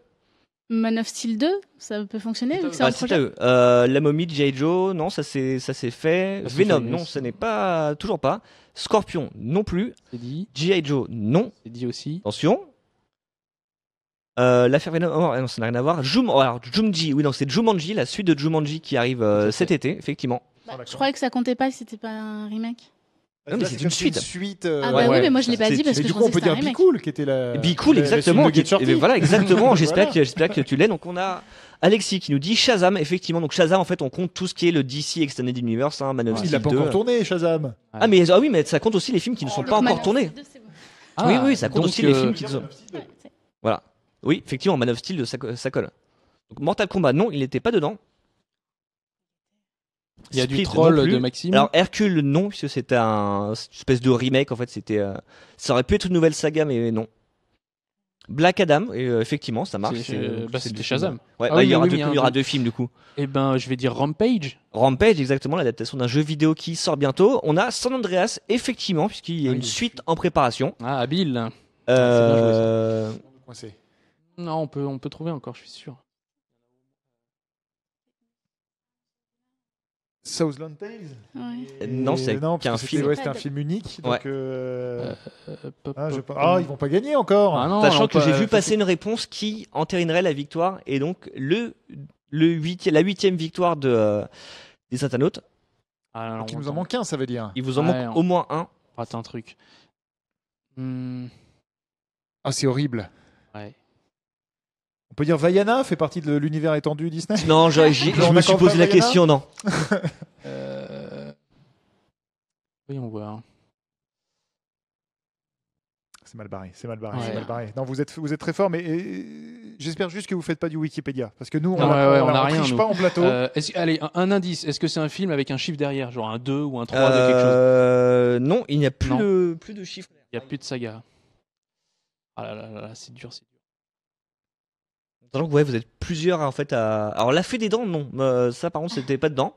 Man of Steel 2, ça peut fonctionner vu que c'est Ah, un c'est projet. à eux. La momie de G.I. Joe, non, ça c'est fait. Fast and Venom, Furious. non, ce n'est pas, toujours pas. Scorpion, non plus. C'est dit. G.I. Joe, non. C'est dit aussi. Attention. L'affaire Venom, oh, non, ça n'a rien à voir. Alors, Jumanji, oui, non, c'est Jumanji, la suite de Jumanji qui arrive cet été, effectivement. Bah, je croyais que ça comptait pas, que c'était pas un remake. Non, mais Là, c'est comme une si suite. Ah ouais, bah ouais. oui, mais moi je l'ai pas C'est- dit parce Mais que du je coup, on pensais peut que c'était un dire Be remake. Cool qui était la. Be Cool, le exactement. film de Get Shorty. Eh ben voilà, exactement. J'espère Voilà. que tu l'aies. Donc on a Alexis qui nous dit Shazam, effectivement. Donc Shazam, en fait, on compte tout ce qui est le DC Extended Universe, hein, Man of Il Steel l'a pas 2. encore tourné, Shazam. Ah oui, mais ça compte aussi les films qui ne sont pas Man encore of tournés. Steel 2, c'est bon. Oui, oui, ça compte donc, aussi les films qui ne sont. Ouais, c'est- Voilà. Oui, effectivement, Man of Steel, ça colle. Donc Mortal Kombat, non, il n'était pas dedans. Il y a du Split, troll non plus. de Maxime. Alors Hercule, non, puisque c'était une espèce de remake. En fait, ça aurait pu être une nouvelle saga, mais non. Black Adam, et effectivement, ça marche. C'était du Shazam. film. Ouais, Ah bah, oui, il y aura oui, deux, oui, il y aura deux films du coup. Eh ben, je vais dire Rampage. Rampage, exactement, l'adaptation d'un jeu vidéo qui sort bientôt. On a San Andreas, effectivement, puisqu'il y a Oui, une le suite en préparation. Ah, habile. Coincé. Non, on peut trouver encore, je suis sûr. Southland Tales. Ouais. Non, c'est non, qu'un parce que film. c'était un film unique. Donc, Ouais. ils vont pas gagner encore. Ah non, Sachant non, que pas- j'ai vu passer une réponse qui entérinerait la victoire, et donc la huitième victoire des Internautes. Ah, non, Il nous en manque un, ça veut dire. Il vous en Ouais, manque on- au moins un. Rate un truc. Hmm, Ah, c'est horrible. ouais. On peut dire Vaiana fait partie de l'univers étendu Disney. Non, je On me suis accorde posé pas la Vaiana question, non. Voyons voir. C'est mal barré, c'est mal barré, Ouais. c'est mal barré. Non, vous êtes très fort, mais j'espère juste que vous faites pas du Wikipédia, parce que nous, Non, ouais, on a rien, triche nous. pas en plateau. Allez, un indice. Est-ce que c'est un film avec un chiffre derrière, genre un 2 ou un 3 de quelque chose? Non, il n'y a plus Non. plus de chiffres. Il n'y a plus de saga. Ah là là là, là, c'est dur, c'est dur. Sachant que ouais, vous êtes plusieurs en fait à. Alors la fée des dents, non. Ça par contre, c'était pas dedans.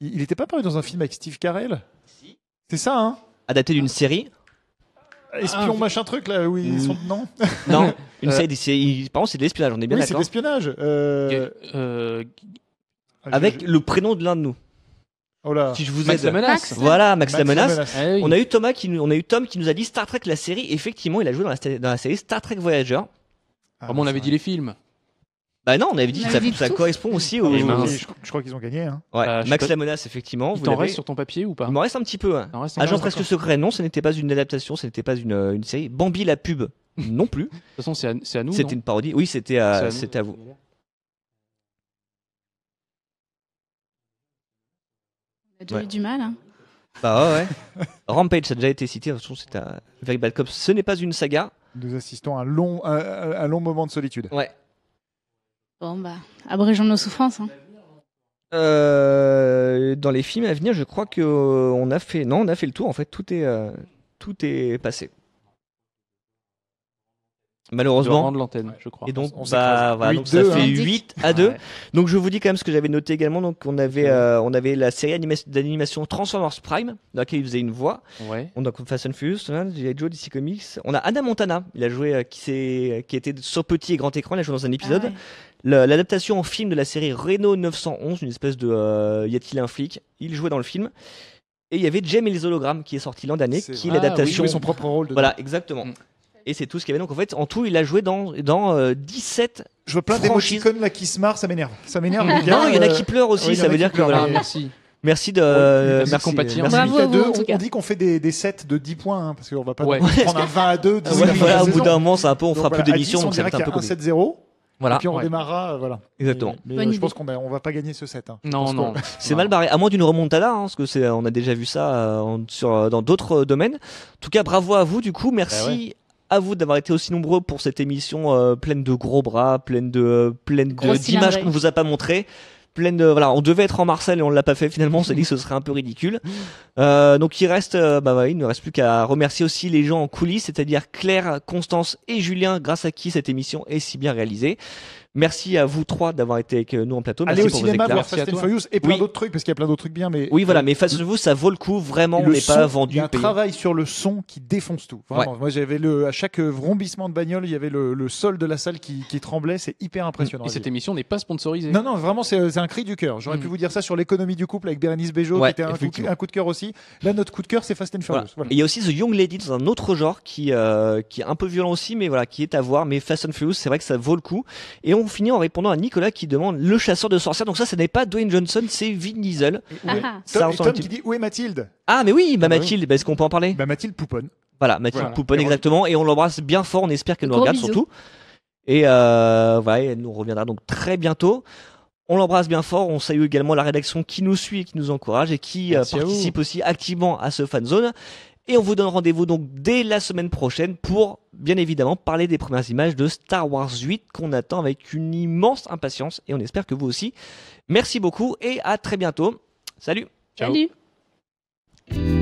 Il était pas paru dans un film avec Steve Carell? C'est ça, hein? Adapté d'une série. Espion machin truc là où ils sont. Non, Non, une série. Par contre, c'est de l'espionnage. On est bien oui, c'est de d'accord. l'espionnage. Avec le prénom de l'un de nous. Oh là. Si je vous Max aide. la menace. Max. Voilà, Max la menace. Eh oui. On a eu Tom qui nous a dit Star Trek la série. Effectivement, il a joué dans la série Star Trek Voyager. Ah, Ah bon, on avait dit les films. Bah non, on avait dit On que avait dit ça tout. correspond aussi au. Et Oui, mince. je crois qu'ils ont gagné. Hein. Ouais, je Max sais pas- la menace, effectivement. Il Vous t'en l'avez. reste sur ton papier ou pas? Il m'en reste un petit peu. Hein. Il t'en reste Agent encore. presque secret, non, ce n'était pas une adaptation, ce n'était pas une série. Bambi la pub, non plus. De toute façon, c'est à nous. C'était non une parodie. Oui, c'était C'est à nous. c'était à vous. On a déjà Ouais. eu du mal. Hein. Bah ouais. Rampage, ça a déjà été cité. Attention, c'est un Very Bad Cops. Ce n'est pas une saga. Nous assistons à un long moment de solitude. Ouais. Bon, bah, abrégeons nos souffrances. Hein. Dans les films à venir, je crois que on a fait le tour. En fait, tout est passé. Je Malheureusement. rendre l'antenne, je crois. Et donc, On s'écrase. voilà, donc 8-2, ça fait hein. 8-2. Ouais. Donc je vous dis quand même ce que j'avais noté également. Donc on avait la série d'animation Transformers Prime, dans laquelle il faisait une voix. Ouais. On a Fast and Furious, G.I. Joe, DC Comics. On a Anna Montana. Il a joué, qui était sur petit et grand écran. Il a joué dans un épisode. Ah ouais. L'adaptation en film de la série Reno 911, une espèce de y a-t-il un flic. Il jouait dans le film. Et il y avait Jem et les hologrammes qui est sorti l'an dernier, C'est qui est vrai. l'adaptation. Il jouait son propre rôle dedans. Voilà, exactement. Mm. Et c'est tout ce qu'il y avait. Donc en fait, en tout, il a joué dans 17. Je vois plein Franchise. d'émoticônes là qui se marrent, ça m'énerve. Ça m'énerve. Non, les gars, Non, il y en a qui pleurent aussi. oui, il y en ça a veut qui dire que pleurent. voilà. Ah, merci. Merci de. merci, compatir. merci. Bravo à à vous, deux. en tout cas. On dit qu'on fait des sets de 10 points, hein, parce qu'on va pas Ouais. prendre un 20 à 2. Ah ouais, voilà, au bout d'un moment, c'est un peu, on Donc fera voilà, plus à d'émissions, 10, donc on ça va dirait être un qu'il y peu a un compliqué. 7-0. Voilà. Et puis on Ouais. démarrera, voilà. Exactement. Mais Bonne je pense idée. qu'on va pas gagner ce set. Hein. Je Non, pense non. C'est mal barré, à moins d'une remontada, hein, parce que on a déjà vu ça dans d'autres domaines. En tout cas, bravo à vous, du coup, merci. À vous d'avoir été aussi nombreux pour cette émission pleine de gros bras, pleine Grosse d'images cylindrée. qu'on ne vous a pas montrées. Voilà, on devait être en Marseille et on l'a pas fait finalement. On s'est dit que ce serait un peu ridicule. Donc il reste, il ne reste plus qu'à remercier aussi les gens en coulisses, c'est-à-dire Claire, Constance et Julien, grâce à qui cette émission est si bien réalisée. Merci à vous trois d'avoir été avec nous en plateau. Allez Merci au pour vos cinéma éclats. voir Merci à Fast and toi. Furious et plein Oui. d'autres trucs, parce qu'il y a plein d'autres trucs bien. Mais Oui, voilà, mais face à vous, ça vaut le coup. Vraiment, Et on le n'est son, pas il y vendu. a un payé. travail sur le son qui défonce tout. Vraiment. Moi, j'avais à chaque vrombissement de bagnole, il y avait le sol de la salle qui tremblait. C'est hyper impressionnant. Et à cette vivre. émission n'est pas sponsorisée. Non, non, vraiment, c'est un cri du cœur. J'aurais pu vous dire ça sur l'économie du couple avec Bérénice Bejo, Ouais, qui était effectivement. un coup de cœur aussi. Là, notre coup de cœur, c'est Fast and Voilà. Furious. Voilà. Et il y a aussi The Young Lady dans un autre genre qui est un peu violent aussi, mais voilà, qui est à voir. Mais Fast and Furious, c'est vrai que ça vaut le coup. Et on finit en répondant à Nicolas qui demande le chasseur de sorcières. Donc ça n'est pas Dwayne Johnson, c'est Vin Diesel. Et où est- Ah. Ça Tom, et ressemble un Tom petit qui dit où est Mathilde? Ah, mais oui, bah oui. Mathilde, est-ce qu'on peut en parler? Mathilde pouponne. Voilà, Mathilde Voilà. Pouponne, Et exactement. Et on l'embrasse bien fort. On espère qu'elle nous Gros regarde bisous. surtout. Et voilà, elle nous reviendra donc très bientôt. On l'embrasse bien fort. On salue également la rédaction qui nous suit et qui nous encourage et qui Merci à participe aussi activement à ce fan zone. Et on vous donne rendez-vous donc dès la semaine prochaine pour, bien évidemment, parler des premières images de Star Wars 8 qu'on attend avec une immense impatience. Et on espère que vous aussi. Merci beaucoup et à très bientôt. Salut! Ciao. Salut.